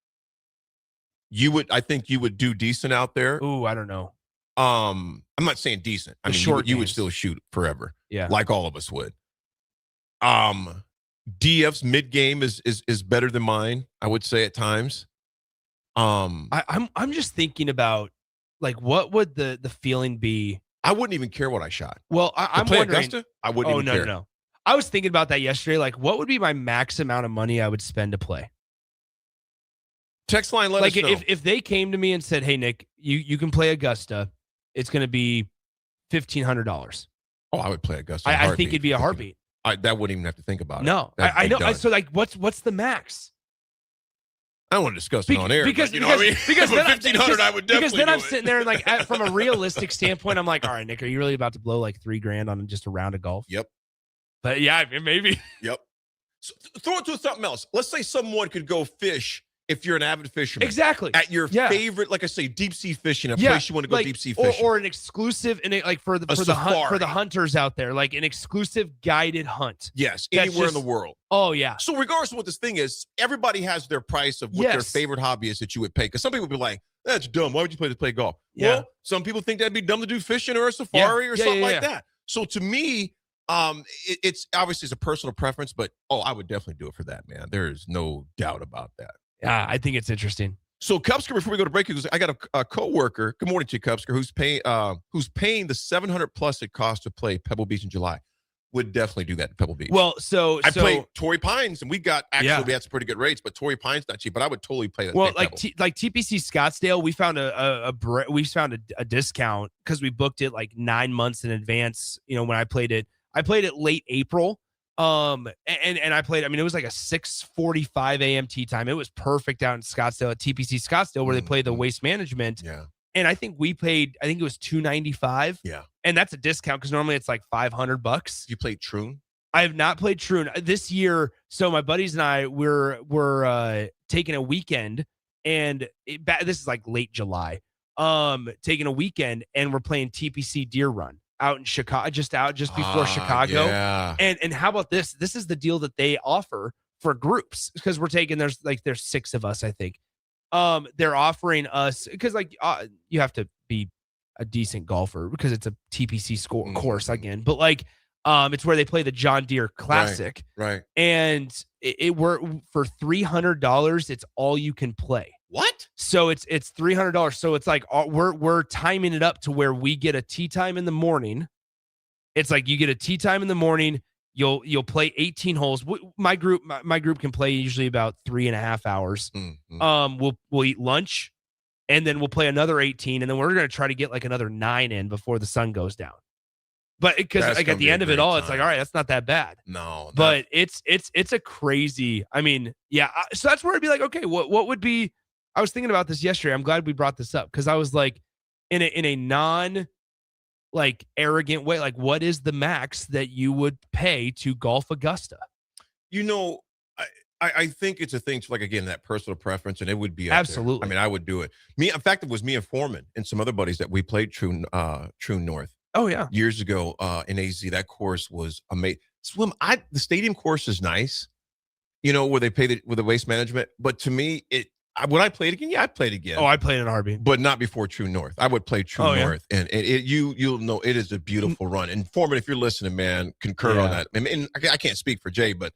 I think you would do decent out there. Ooh, I don't know. I'm not saying decent. I mean, you would still shoot forever. Yeah. Like all of us would. DF's mid game is better than mine, I would say at times. I'm just thinking about like what would the feeling be? I wouldn't even care what I shot. Well, I'm play wondering. Augusta, I wouldn't even care. No. I was thinking about that yesterday. Like, what would be my max amount of money I would spend to play? Text line, let us know. If they came to me and said, "Hey, Nick, you can play Augusta. It's going to be $1,500." Oh, I would play Augusta. I think it'd be a heartbeat. That wouldn't even have to think about it. No, I know. So, like, what's the max? I don't want to discuss it on air. Because but, you know what I mean? because For then 1,500, I would definitely. Because then do I'm it. sitting there and like from a realistic standpoint, I'm like, all right, Nick, are you really about to blow like $3,000 on just a round of golf? Yep. But yeah, I mean, maybe. Yep. So, throw it to something else. Let's say someone could go fish if you're an avid fisherman. Exactly. At your favorite, like I say, deep sea fishing, a place you want to go deep sea fishing. Or an exclusive, like for the hunters out there, like an exclusive guided hunt. Yes, That's anywhere in just- the world. Oh yeah. So regardless of what this thing is, everybody has their price of what their Yes. favorite hobby is that you would pay. Because some people would be like, that's dumb. Why would you play golf? Yeah. Well, some people think that'd be dumb to do fishing or a safari or something like yeah. that. So to me, it's obviously it's a personal preference, but I would definitely do it for that, man. There is no doubt about that. Yeah, I think it's interesting. So Cubsker, before we go to break, I got a coworker. Good morning to you, Cubsker, who's paying the $700 plus it costs to play Pebble Beach in July. Would definitely do that at Pebble Beach. Well, I played Torrey Pines, and we had some pretty good rates, but Torrey Pines not cheap. But I would totally play that. Well, play like Pebble. TPC Scottsdale, we found a discount because we booked it like 9 months in advance. When I played it late April. And I played. I mean, it was like a 6:45 a.m. tee time. It was perfect out in Scottsdale at TPC Scottsdale where they play the waste management. Yeah. And I think we paid. I think it was $295. Yeah. And that's a discount because normally it's like $500. You played Troon? I have not played Troon this year. So my buddies and I we're taking a weekend, and this is like late July. Taking a weekend, and we're playing TPC Deer Run out in Chicago, just before Chicago. Yeah. And how about this? This is the deal that they offer for groups because we're taking there's 6 of us, I think. They're offering us because you have to be a decent golfer because it's a TPC course again, but it's where they play the John Deere Classic, right? And we're for $300. It's all you can play. What? So it's $300. So it's like we're timing it up to where we get a tee time in the morning. It's like you get a tee time in the morning. You'll play 18 holes. My group can play usually about 3.5 hours. Mm-hmm. We'll eat lunch, and then we'll play another 18, and then we're gonna try to get like another 9 in before the sun goes down. But because That's like gonna at the be a end of it great all, it's time. like all right, that's not that bad. No, But it's a crazy. I mean, yeah. So that's where I'd be like, okay, what would be? I was thinking about this yesterday. I'm glad we brought this up because I was like, in a non arrogant way, like what is the max that you would pay to golf Augusta? I think it's a thing to again, that personal preference, and it would be up Absolutely. there. I mean, I would do it. In fact, it was me and Foreman and some other buddies that we played True North. Oh yeah. Years ago in AZ. That course was amazing. The stadium course is nice, where they pay with the waste management. But to me, would I play it again? Yeah, I'd play it again. Oh, I played in Heartbeat, but not before True North. I would play True North, and you'll know it is a beautiful run. And Foreman, if you're listening, man, concur on that. I mean, I can't speak for Jay, but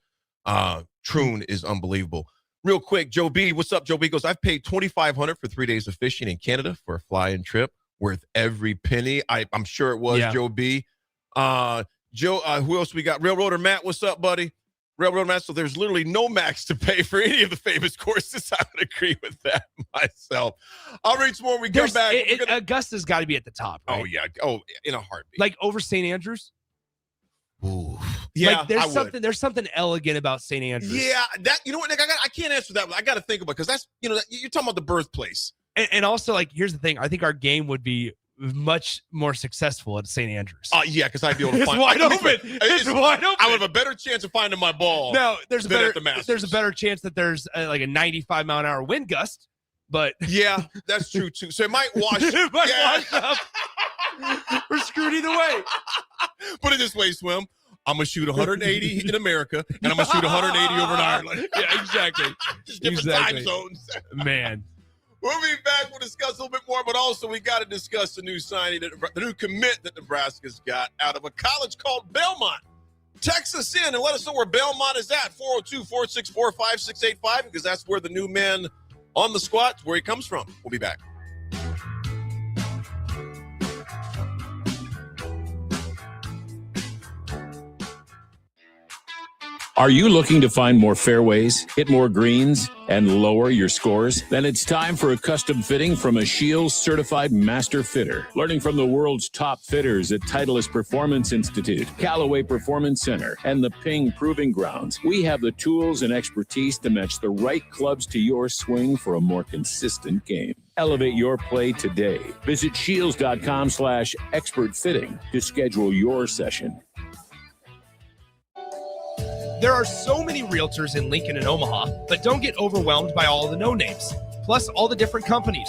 Troon is unbelievable. Real quick, Joe B, what's up? Joe B goes, I've paid $2,500 for 3 days of fishing in Canada for a fly-in trip, worth every penny. I'm sure it was. Joe B. Joe, who else we got? Railroader Matt, what's up, buddy? Railroad Master, there's literally no max to pay for any of the famous courses. I would agree with that myself. I'll read some more when we come back. Augusta's got to be at the top, right? Oh, yeah. Oh, in a heartbeat. Like over St. Andrews? Ooh. Yeah, like there's something elegant about St. Andrews. Yeah, that, you know what, Nick, I can't answer that, but I got to think about it, because that's, you're talking about the birthplace. And also, like, here's the thing. I think our game would be much more successful at St. Andrews. Yeah, because I'd be able to It's find wide open. It's wide open. I would have a better chance of finding my ball. No, there's a the better chance that there's like a 95 mile an hour wind gust, but yeah, that's true too. So it might wash. It might wash up. We're screwed either way. Put it this way, Swim. I'm going to shoot 180 in America, and I'm going to shoot 180 over in Ireland. Yeah, exactly. Just different time zones. Man. We'll be back. We'll discuss a little bit more, but also we got to discuss the new signing, the new commit that Nebraska's got out of a college called Belmont. Text us in and let us know where Belmont is at, 402-464-5685, because that's where the new man on the squad, where he comes from. We'll be back. Are you looking to find more fairways, hit more greens, and lower your scores? Then it's time for a custom fitting from a Shields certified master fitter. Learning from the world's top fitters at Titleist Performance Institute, Callaway Performance Center, and the Ping Proving Grounds, we have the tools and expertise to match the right clubs to your swing for a more consistent game. Elevate your play today. Visit shields.com/expert fitting to schedule your session. There are so many realtors in Lincoln and Omaha, but don't get overwhelmed by all the no-names, plus all the different companies.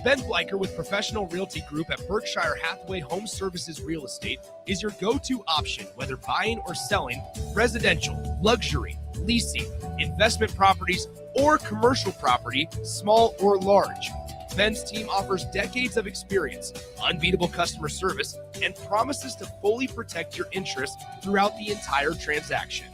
Ben Bleicher with Professional Realty Group at Berkshire Hathaway Home Services Real Estate is your go-to option, whether buying or selling residential, luxury, leasing, investment properties, or commercial property, small or large. Ben's team offers decades of experience, unbeatable customer service, and promises to fully protect your interests throughout the entire transaction.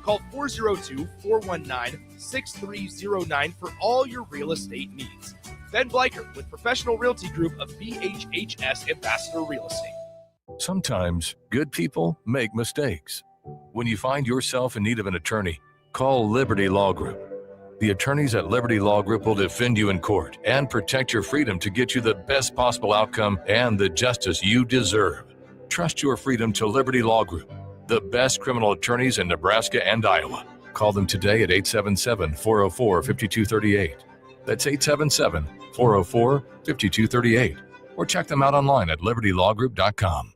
Call 402-419-6309 for all your real estate needs. Ben Bleicher with Professional Realty Group of BHHS Ambassador Real Estate. Sometimes good people make mistakes. When you find yourself in need of an attorney, call Liberty Law Group. The attorneys at Liberty Law Group will defend you in court and protect your freedom to get you the best possible outcome and the justice you deserve. Trust your freedom to Liberty Law Group, the best criminal attorneys in Nebraska and Iowa. Call them today at 877-404-5238. That's 877-404-5238. Or check them out online at libertylawgroup.com.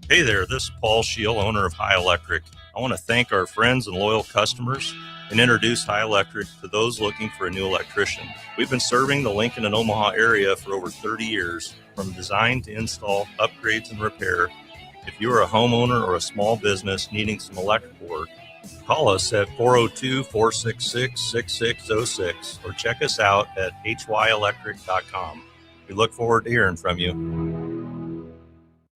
Hey there, this is Paul Scheel, owner of High Electric. I want to thank our friends and loyal customers and introduce High Electric to those looking for a new electrician. We've been serving the Lincoln and Omaha area for over 30 years, from design to install, upgrades, and repair. If you are a homeowner or a small business needing some electrical work, call us at 402-466-6606 or check us out at hyelectric.com. We look forward to hearing from you.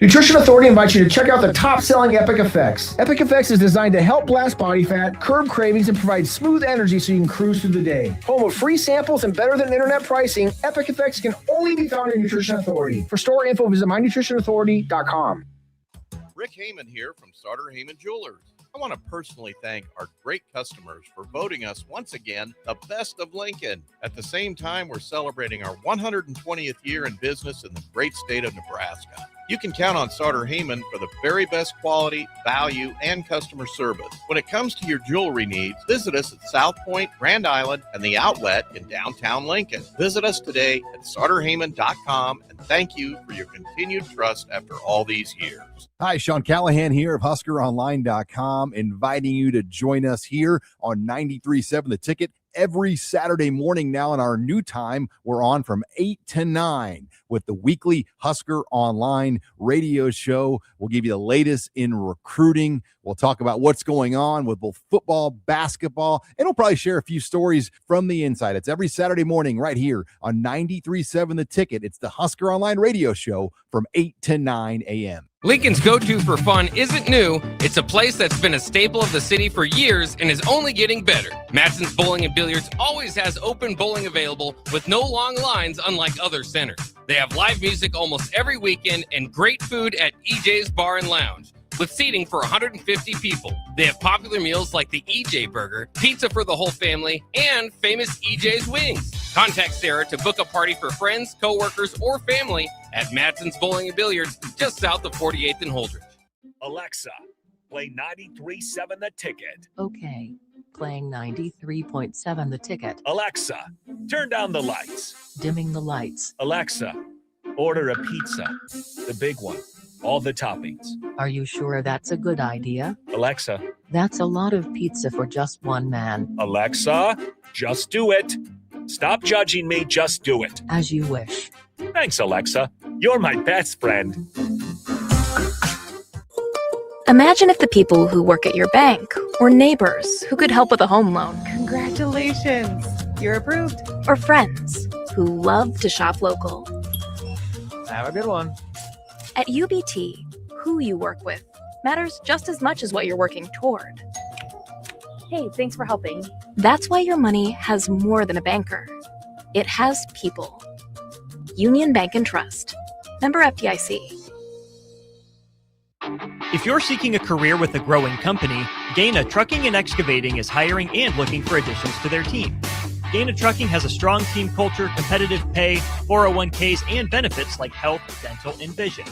Nutrition Authority invites you to check out the top-selling Epic Effects. Epic Effects is designed to help blast body fat, curb cravings, and provide smooth energy so you can cruise through the day. Home of free samples and better-than-internet pricing, Epic Effects can only be found in Nutrition Authority. For store info, visit mynutritionauthority.com. Rick Heyman here from Sartor Heyman Jewelers. I want to personally thank our great customers for voting us once again the best of Lincoln. At the same time, we're celebrating our 120th year in business in the great state of Nebraska. You can count on Sartor Heyman for the very best quality, value, and customer service. When it comes to your jewelry needs, visit us at South Point, Grand Island, and the Outlet in downtown Lincoln. Visit us today at sartorheyman.com, and thank you for your continued trust after all these years. Hi, Sean Callahan here of HuskerOnline.com, inviting you to join us here on 93.7 The Ticket every Saturday morning now in our new time. We're on from 8 to 9 with the weekly Husker Online radio show. We'll give you the latest in recruiting. We'll talk about what's going on with both football, basketball, and we'll probably share a few stories from the inside. It's every Saturday morning right here on 93.7 The Ticket. It's the Husker Online radio show from 8 to 9 a.m. Lincoln's go-to for fun isn't new. It's a place that's been a staple of the city for years and is only getting better. Matson's Bowling and Billiards always has open bowling available with no long lines, unlike other centers. They have live music almost every weekend and great food at EJ's Bar and Lounge. with seating for 150 people. They have popular meals like the EJ Burger, pizza for the whole family, and famous EJ's Wings. Contact Sarah to book a party for friends, coworkers, or family at Madsen's Bowling and Billiards just south of 48th and Holdridge. Alexa, play 93.7 The Ticket. Okay, playing 93.7 The Ticket. Alexa, turn down the lights. Dimming the lights. Alexa, order a pizza. The big one. All the toppings. Are you sure that's a good idea? Alexa. That's a lot of pizza for just one man. Alexa, just do it. Stop judging me, just do it. As you wish. Thanks, Alexa. You're my best friend. Imagine if the people who work at your bank were neighbors who could help with a home loan. Congratulations, you're approved. Or friends who love to shop local. Have a good one. At UBT, who you work with matters just as much as what you're working toward. Hey, thanks for helping. That's why your money has more than a banker. It has people. Union Bank and Trust. Member FDIC. If you're seeking a career with a growing company, Gaina Trucking and Excavating is hiring and looking for additions to their team. Gaina Trucking has a strong team culture, competitive pay, 401ks, and benefits like health, dental, and vision.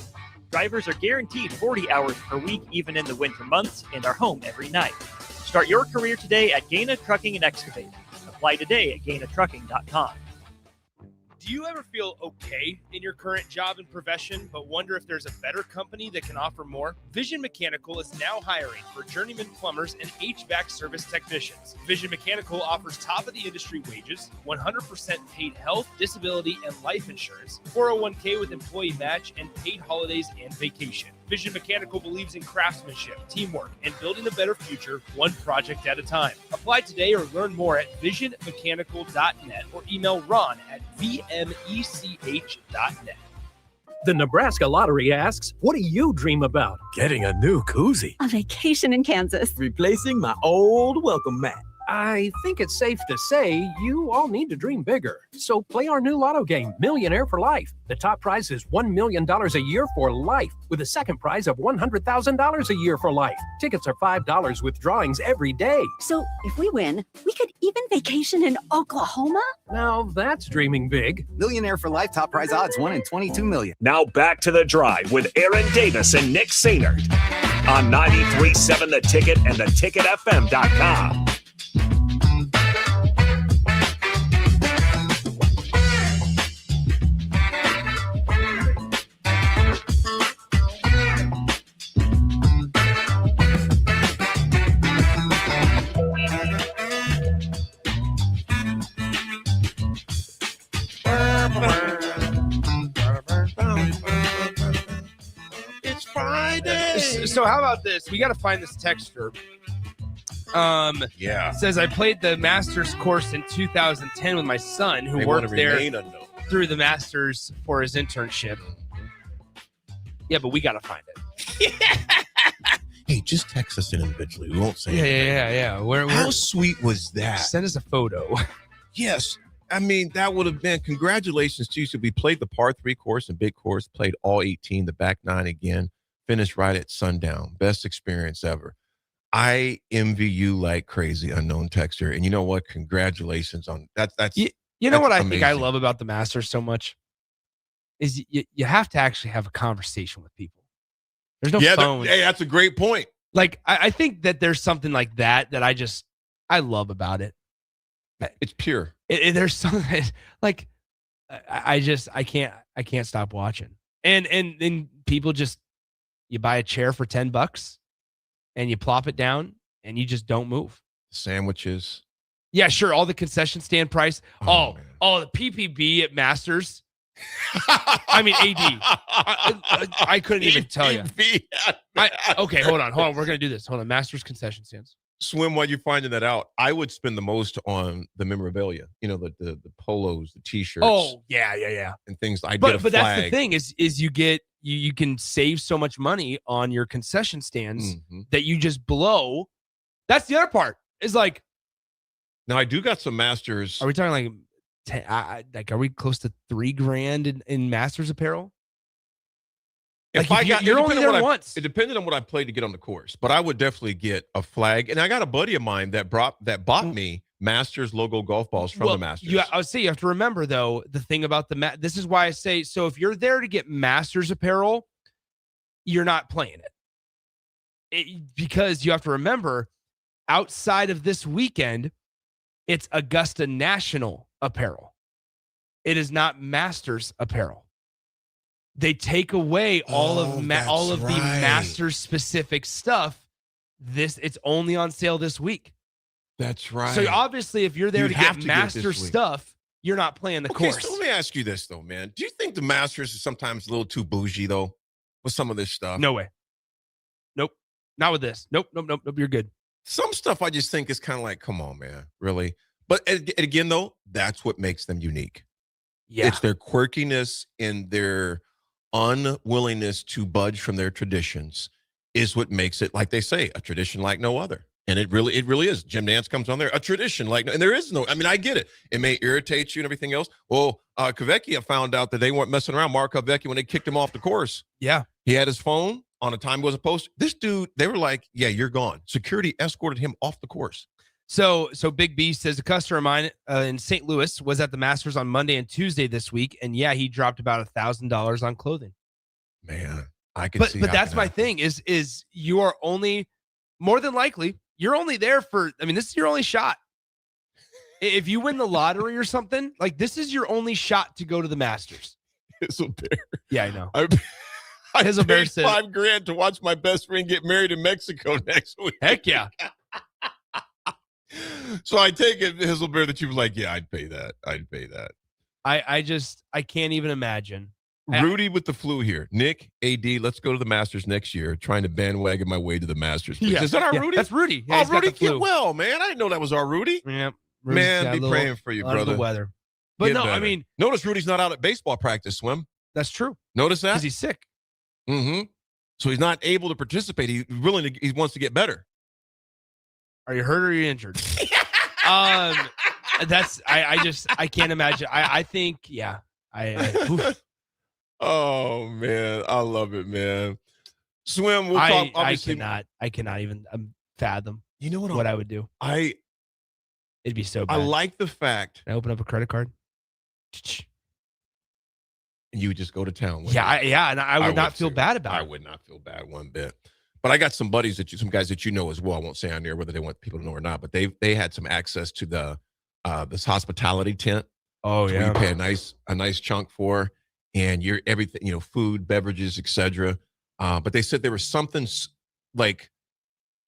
Drivers are guaranteed 40 hours per week, even in the winter months, and are home every night. Start your career today at Gaina Trucking and Excavating. Apply today at gainatrucking.com. Do you ever feel okay in your current job and profession, but wonder if there's a better company that can offer more? Vision Mechanical is now hiring for journeyman plumbers and HVAC service technicians. Vision Mechanical offers top-of-the-industry wages, 100% paid health, disability, and life insurance, 401k with employee match, and paid holidays and vacation. Vision Mechanical believes in craftsmanship, teamwork, and building a better future one project at a time. Apply today or learn more at visionmechanical.net or email Ron at vmech.net. The Nebraska Lottery asks, what do you dream about? Getting a new koozie. A vacation in Kansas. Replacing my old welcome mat. I think it's safe to say you all need to dream bigger. So play our new lotto game, Millionaire for Life. The top prize is $1 million a year for life, with a second prize of $100,000 a year for life. Tickets are $5 with drawings every day. So if we win, we could even vacation in Oklahoma? Now that's dreaming big. Millionaire for Life top prize odds 1 in 22 million. Now back to the drive with Aaron Davis and Nick Sainert on 93.7 The Ticket and theticketfm.com. It's Friday. So how about this? We got to find this texter. Yeah. It says, I played the master's course in 2010 with my son, who They wanna worked there remain unknown. through the master's for his internship. Yeah, but we got to find it. Hey, just text us in individually. We won't say Yeah, anything. yeah. Where How sweet was that? Send us a photo. Yes. I mean, that would have been congratulations to you. So we played the par 3 course and big course, played all 18, the back 9 again, finished right at sundown. Best experience ever. I envy you like crazy, unknown texter. And you know what? Congratulations on that. You know what I think I love about the Masters so much is you have to actually have a conversation with people. There's no phone. Hey, that's a great point. Like, I think that there's something like that I love about it. It's pure. There's something like I can't stop watching. And people just, you buy a chair for $10 and you plop it down and you just don't move. Sandwiches. Yeah, sure. All the concession stand price. Oh, the PPB at Masters. I mean, AD. I couldn't even tell you. Okay, hold on. We're going to do this. Hold on. Masters concession stands. Swim, while you're finding that out, I would spend the most on the memorabilia. You know, the polos, the T-shirts. Oh, yeah. And things. But But that's the thing is you can save so much money on your concession stands that you just blow. That's the other part. Is like, now I do got some Masters. Are we talking like are we close to $3,000 in Masters apparel? You're only there once. It depended on what I played to get on the course, but I would definitely get a flag. And I got a buddy of mine that bought me Masters logo golf balls from the Masters. I would say you have to remember, though, the thing about this is why I say, so if you're there to get Masters apparel, you're not playing it. Because you have to remember, outside of this weekend, it's Augusta National apparel. It is not Masters apparel. They take away all of the Masters specific stuff. It's only on sale this week. That's right. So obviously, if you're there to get Masters stuff, you're not playing the course. So let me ask you this though, man. Do you think the Masters is sometimes a little too bougie though with some of this stuff? No way. Nope. Not with this. Nope. You're good. Some stuff I just think is kind of like, come on, man, really. But again, though, that's what makes them unique. Yeah, it's their quirkiness and their unwillingness to budge from their traditions is what makes it, like they say, a tradition like no other. And it really is. Jim Nance comes on there, a tradition like, and there is no, I mean, I get it. It may irritate you and everything else. Well, Kvecki found out that they weren't messing around, Mark Kvecki, when they kicked him off the course. Yeah. He had his phone on a time he wasn't supposed to. This dude, they were like, yeah, you're gone. Security escorted him off the course. So Big B says a customer of mine in St. Louis was at the Masters on Monday and Tuesday this week. And yeah, he dropped about $1,000 on clothing. Man, I can see. But that's my thing is you are only, more than likely, you're only there for, I mean, this is your only shot. If you win the lottery or something, like this is your only shot to go to the Masters. Hizzlebear. Yeah, I know. I Hizzlebear paid says $5,000 to watch my best friend get married in Mexico next week. Heck yeah. So I take it, Hizzlebear, that you were like, yeah, I'd pay that. I can't even imagine. Rudy with the flu here. Nick, AD, let's go to the Masters next year. Trying to bandwagon my way to the Masters. Yeah. Is that our Rudy? That's Rudy. Yeah, Rudy, get well, man. I didn't know that was our Rudy. Yeah. Man, be praying for you, brother. The weather. But Get no, better. I mean, notice Rudy's not out at baseball practice, Swim. That's true. Notice that? Because he's sick. Mm-hmm. So he's not able to participate. He wants to get better. Are you hurt or are you injured? That's I can't imagine. I think, yeah. Oh man, I love it, man. Swim, we'll talk. Obviously, I cannot even fathom. You know what I would do? It'd be so bad. I like the fact. Can I open up a credit card? And you would just go to town. And I would not feel bad about it. I would not feel bad one bit. But I got some buddies some guys that you know as well. I won't say on there whether they want people to know or not, but they had some access to the this hospitality tent. Oh yeah, you pay a nice chunk for, and you're everything, food, beverages, etc. But they said there was something like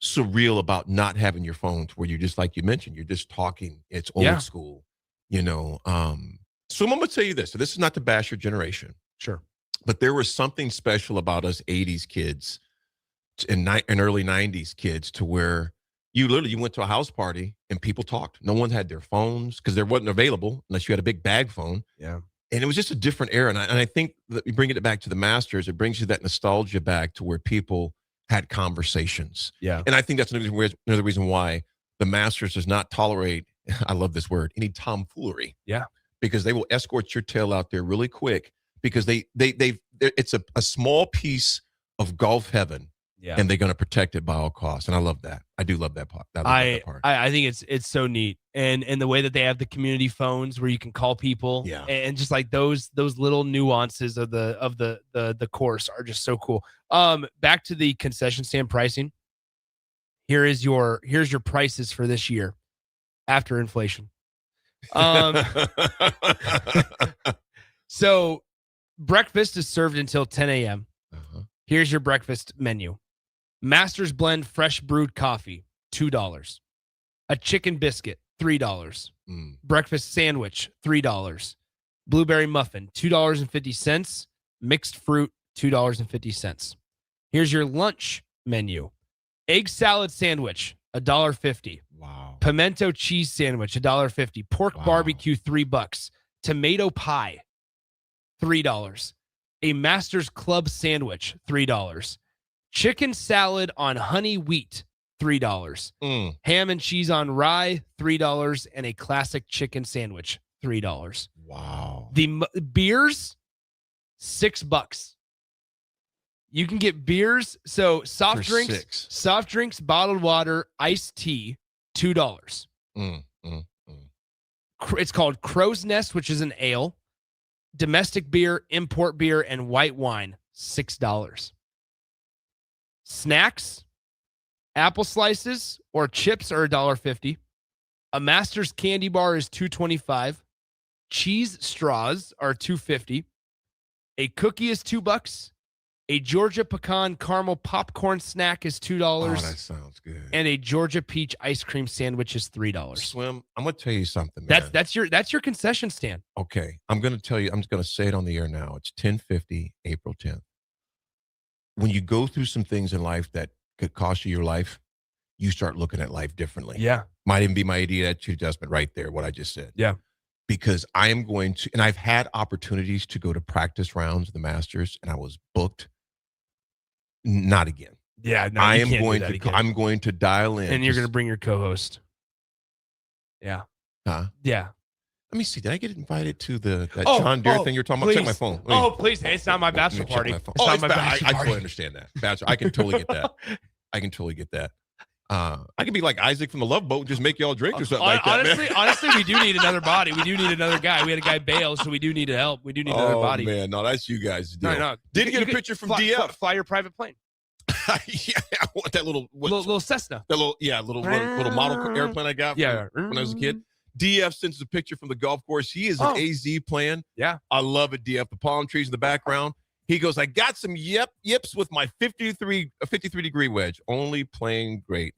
surreal about not having your phone, to where you're just, like you mentioned, you're just talking. It's old school, So I'm gonna tell you this. So this is not to bash your generation, sure, but there was something special about us '80s kids and early '90s kids, to where you went to a house party and people talked. No one had their phones because there wasn't available unless you had a big bag phone. Yeah. And it was just a different era. And I think that you bring it back to the Masters, it brings you that nostalgia back to where people had conversations. Yeah. And I think that's another reason why the Masters does not tolerate, I love this word, any tomfoolery. Yeah. Because they will escort your tail out there really quick, because it's a small piece of golf heaven. Yeah. And they're going to protect it by all costs. And I love that. I do love that part. I think it's so neat. And the way that they have the community phones where you can call people. Yeah. And just like those little nuances of the course are just so cool. Back to the concession stand pricing. Here's your prices for this year after inflation. So breakfast is served until 10 a.m. Here's your breakfast menu. Master's Blend fresh brewed coffee, $2. A chicken biscuit, $3. Breakfast sandwich, $3. Blueberry muffin, $2.50. Mixed fruit, $2.50. Here's your lunch menu. Egg salad sandwich, $1.50. Wow. Pimento cheese sandwich, $1.50. Pork barbecue, $3. Tomato pie, $3. A Master's Club sandwich, $3. Chicken salad on honey wheat, $3. Ham and cheese on rye, $3. And a classic chicken sandwich, $3. Wow. The beers, $6. You can get beers. So soft For drinks, bottled water, iced tea, $2. It's called Crow's Nest, which is an ale. Domestic beer, import beer, and white wine, $6. Snacks, apple slices or chips are $1.50. A Master's candy bar is $2.25. Cheese straws are $2.50. A cookie is $2. A Georgia pecan caramel popcorn snack is $2. Oh, that sounds good. And a Georgia peach ice cream sandwich is $3. Swim, I'm gonna tell you something, man. That's your concession stand. Okay, I'm gonna tell you. I'm just gonna say it on the air now. It's 10:50, April 10th. When you go through some things in life that could cost you your life, you start looking at life differently. Yeah, might even be my idiot attitude adjustment right there. What I just said. Yeah, because I am going to, and I've had opportunities to go to practice rounds of the Masters, and I was booked. Not again. Yeah, no, I you am can't do going that to. again. I'm going to dial in, And you're going to bring your co-host. Yeah. Huh? Yeah. Let me see. Did I get invited to that John Deere thing you're talking about? Check my phone. Please. Hey, it's not my bachelor party. It's not my bad. bachelor I party. totally understand that. Bachelor. I can totally get that. I could be like Isaac from the Love Boat and just make y'all drink or something like that. Honestly, we do need another body. We do need another guy. We had a guy bail, so we do need help. We do need another body. Oh man, no, that's you guys' deal. No. Did you get a could picture from fly, DF? Fly your private plane. Yeah, I want that little Cessna. That little model airplane I got when I was a kid. DF sends us a picture from the golf course. He is an AZ playing. Yeah. I love it, DF. The palm trees in the background. He goes, I got some yips with my 53-degree wedge. Only playing great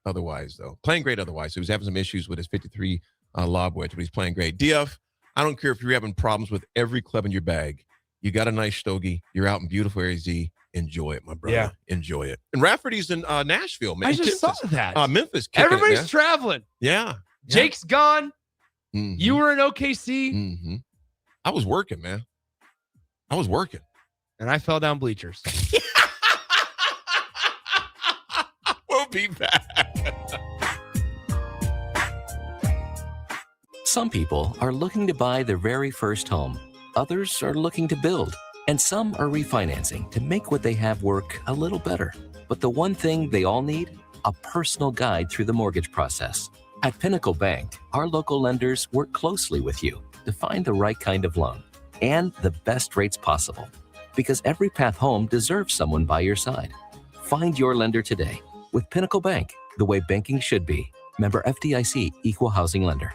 otherwise, though. Playing great otherwise. So he was having some issues with his 53 lob wedge, but he's playing great. DF, I don't care if you're having problems with every club in your bag. You got a nice stogie. You're out in beautiful AZ. Enjoy it, my brother. Yeah. Enjoy it. And Rafferty's in Nashville, man. I just saw that. Memphis. Everybody's it, traveling. Yeah. Jake's gone. Mm-hmm. You were in OKC. Mm-hmm. I was working, man. I was working. And I fell down bleachers. We'll be back. Some people are looking to buy their very first home. Others are looking to build. And some are refinancing to make what they have work a little better. But the one thing they all need? A personal guide through the mortgage process. At Pinnacle Bank, our local lenders work closely with you to find the right kind of loan and the best rates possible. Because every path home deserves someone by your side. Find your lender today with Pinnacle Bank, the way banking should be. Member FDIC, Equal Housing Lender.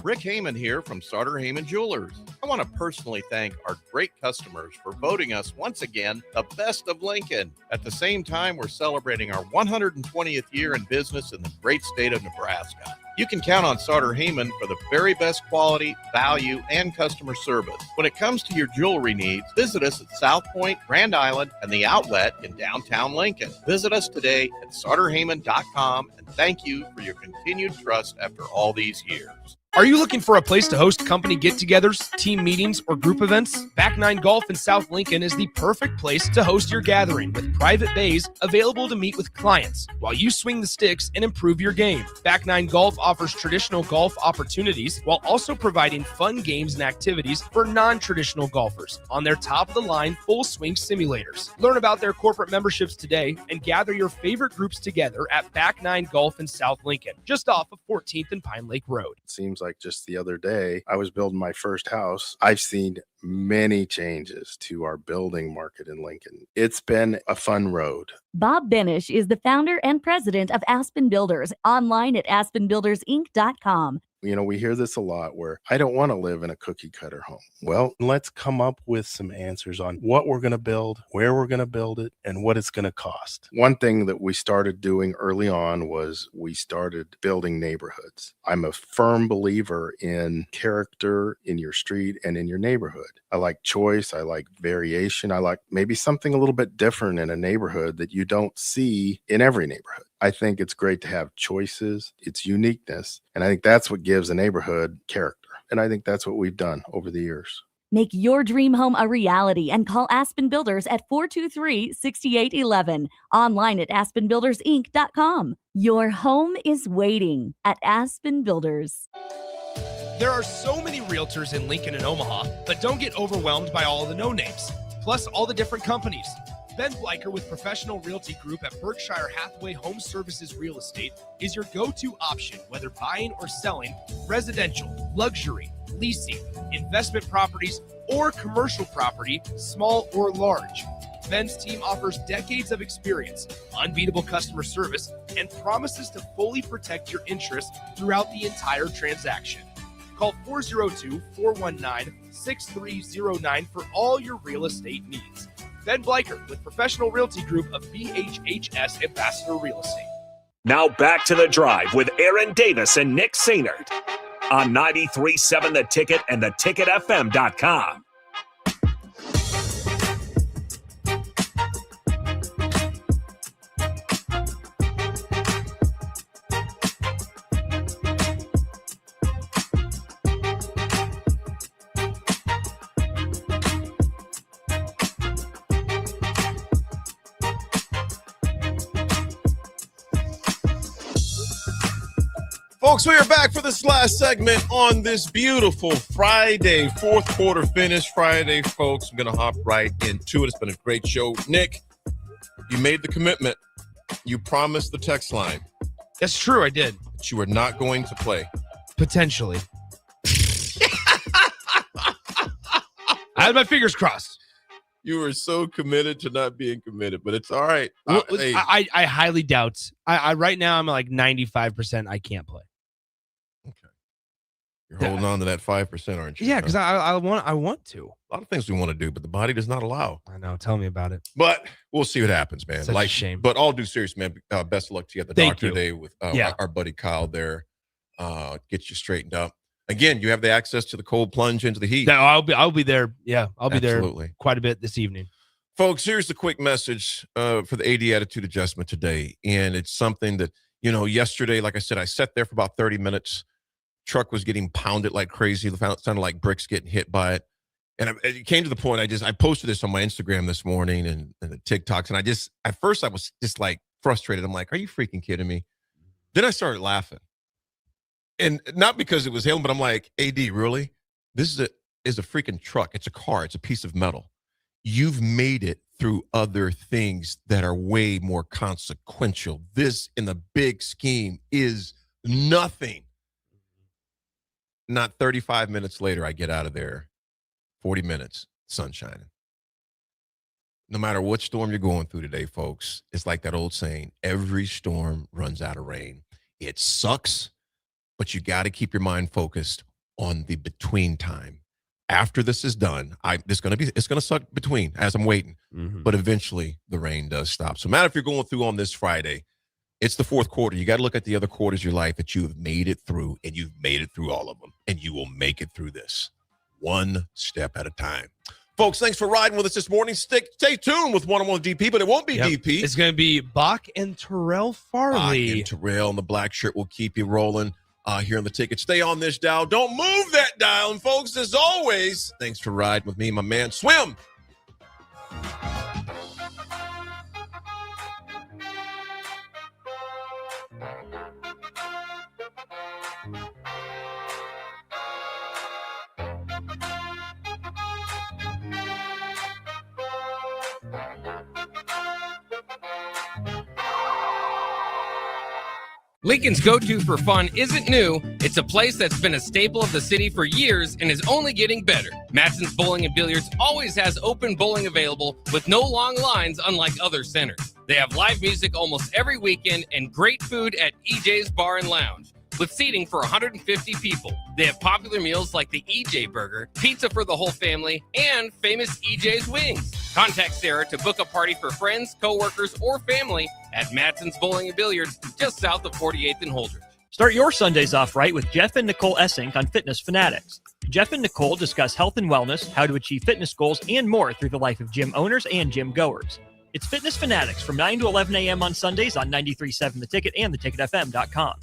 Rick Heyman here from Sartor Heyman Jewelers. I want to personally thank our great customers for voting us once again the best of Lincoln. At the same time, we're celebrating our 120th year in business in the great state of Nebraska. You can count on Sartor Heyman for the very best quality, value, and customer service. When it comes to your jewelry needs, visit us at South Point, Grand Island, and the Outlet in downtown Lincoln. Visit us today at sartorheyman.com, and thank you for your continued trust after all these years. Are you looking for a place to host company get-togethers, team meetings, or group events? Back 9 Golf in South Lincoln is the perfect place to host your gathering with private bays available to meet with clients while you swing the sticks and improve your game. Back 9 Golf offers traditional golf opportunities while also providing fun games and activities for non-traditional golfers on their top-of-the-line full-swing simulators. Learn about their corporate memberships today and gather your favorite groups together at Back 9 Golf in South Lincoln, just off of 14th and Pine Lake Road. Seems like just the other day, I was building my first house. I've seen many changes to our building market in Lincoln. It's been a fun road. Bob Benish is the founder and president of Aspen Builders, online at aspenbuildersinc.com. You know, we hear this a lot where I don't want to live in a cookie cutter home. Well, let's come up with some answers on what we're going to build, where we're going to build it, and what it's going to cost. One thing that we started doing early on was we started building neighborhoods. I'm a firm believer in character in your street and in your neighborhood. I like choice. I like variation. I like maybe something a little bit different in a neighborhood that you don't see in every neighborhood. I think it's great to have choices, its uniqueness, and I think that's what gives a neighborhood character. And I think that's what we've done over the years. Make your dream home a reality and call Aspen Builders at 423-6811. Online at aspenbuildersinc.com. Your home is waiting at Aspen Builders. There are so many realtors in Lincoln and Omaha, but don't get overwhelmed by all the no-names, plus all the different companies. Ben Bleicher with Professional Realty Group at Berkshire Hathaway Home Services Real Estate is your go-to option, whether buying or selling residential, luxury, leasing, investment properties, or commercial property, small or large. Ben's team offers decades of experience, unbeatable customer service, and promises to fully protect your interests throughout the entire transaction. Call 402-419-6309 for all your real estate needs. Ben Bleicher with Professional Realty Group of BHHS Ambassador Real Estate. Now back to The Drive with Aaron Davis and Nick Sainert on 93.7 The Ticket and theticketfm.com. Folks, we are back for this last segment on this beautiful Friday, fourth quarter finish Friday, folks. I'm going to hop right into it. It's been a great show. Nick, you made the commitment. You promised the text line. That's true, I did. That you were not going to play. Potentially. I had my fingers crossed. You were so committed to not being committed, but it's all right. Well, Hey. I highly doubt. I right now I'm like 95% I can't play. You're holding on to that 5%, aren't you? Yeah, because I want to. A lot of things we want to do, but the body does not allow. I know. Tell me about it. But we'll see what happens, man. Such a shame. But all due serious, man. Best of luck to you at the Thank doctor you. today with Yeah. our buddy Kyle there. Get you straightened up. Again, you have the access to the cold plunge into the heat. No, I'll be there. Yeah, I'll be Absolutely. there quite a bit this evening. Folks, here's the quick message for the AD attitude adjustment today. And it's something that, yesterday, like I said, I sat there for about 30 minutes. Truck was getting pounded like crazy. It sounded like bricks getting hit by it. And it came to the point, I posted this on my Instagram this morning and the TikToks. And at first I was just like frustrated. I'm like, are you freaking kidding me? Then I started laughing. And not because it was hailing, but I'm like, AD, really? This is a freaking truck. It's a car. It's a piece of metal. You've made it through other things that are way more consequential. This, in the big scheme, is nothing. Not 35 minutes later, I get out of there. 40 minutes, sun shining. No matter what storm you're going through today, folks, it's like that old saying, every storm runs out of rain. It sucks, but you got to keep your mind focused on the between time. After this is done, it's going to suck between as I'm waiting, but eventually the rain does stop. So, matter if you're going through on this Friday, it's the fourth quarter. You got to look at the other quarters of your life that you have made it through, and you've made it through all of them, and you will make it through this one step at a time. Folks, thanks for riding with us this morning. Stay tuned with one-on-one DP, but it won't be DP. It's going to be Bach and Terrell Farley. Bach and Terrell and the black shirt will keep you rolling here on the ticket. Stay on this dial. Don't move that dial. And folks, as always, thanks for riding with me, my man, Swim. Lincoln's go-to for fun isn't new. It's a place that's been a staple of the city for years and is only getting better. Matson's Bowling and Billiards always has open bowling available with no long lines, unlike other centers. They have live music almost every weekend and great food at EJ's Bar and Lounge, with seating for 150 people. They have popular meals like the EJ Burger, pizza for the whole family, and famous EJ's Wings. Contact Sarah to book a party for friends, coworkers, or family at Matson's Bowling and Billiards, just south of 48th and Holdridge. Start your Sundays off right with Jeff and Nicole Essink on Fitness Fanatics. Jeff and Nicole discuss health and wellness, how to achieve fitness goals, and more through the life of gym owners and gym goers. It's Fitness Fanatics from 9 to 11 a.m. on Sundays on 93.7 The Ticket and theticketfm.com.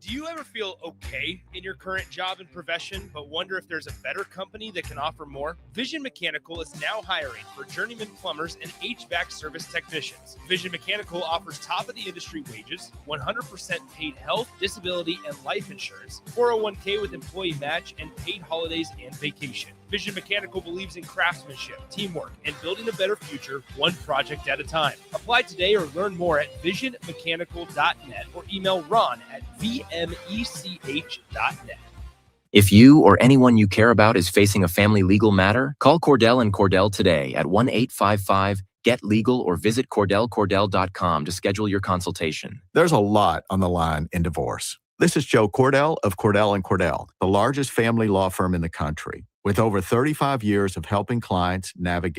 Do you ever feel okay in your current job and profession, but wonder if there's a better company that can offer more? Vision Mechanical is now hiring for journeyman plumbers and HVAC service technicians. Vision Mechanical offers top-of-the-industry wages, 100% paid health, disability, and life insurance, 401k with employee match, and paid holidays and vacation. Vision Mechanical believes in craftsmanship, teamwork, and building a better future one project at a time. Apply today or learn more at visionmechanical.net or email Ron at vmech.net. If you or anyone you care about is facing a family legal matter, call Cordell and Cordell today at 1-855-GET-LEGAL or visit CordellCordell.com to schedule your consultation. There's a lot on the line in divorce. This is Joe Cordell of Cordell & Cordell, the largest family law firm in the country, with over 35 years of helping clients navigate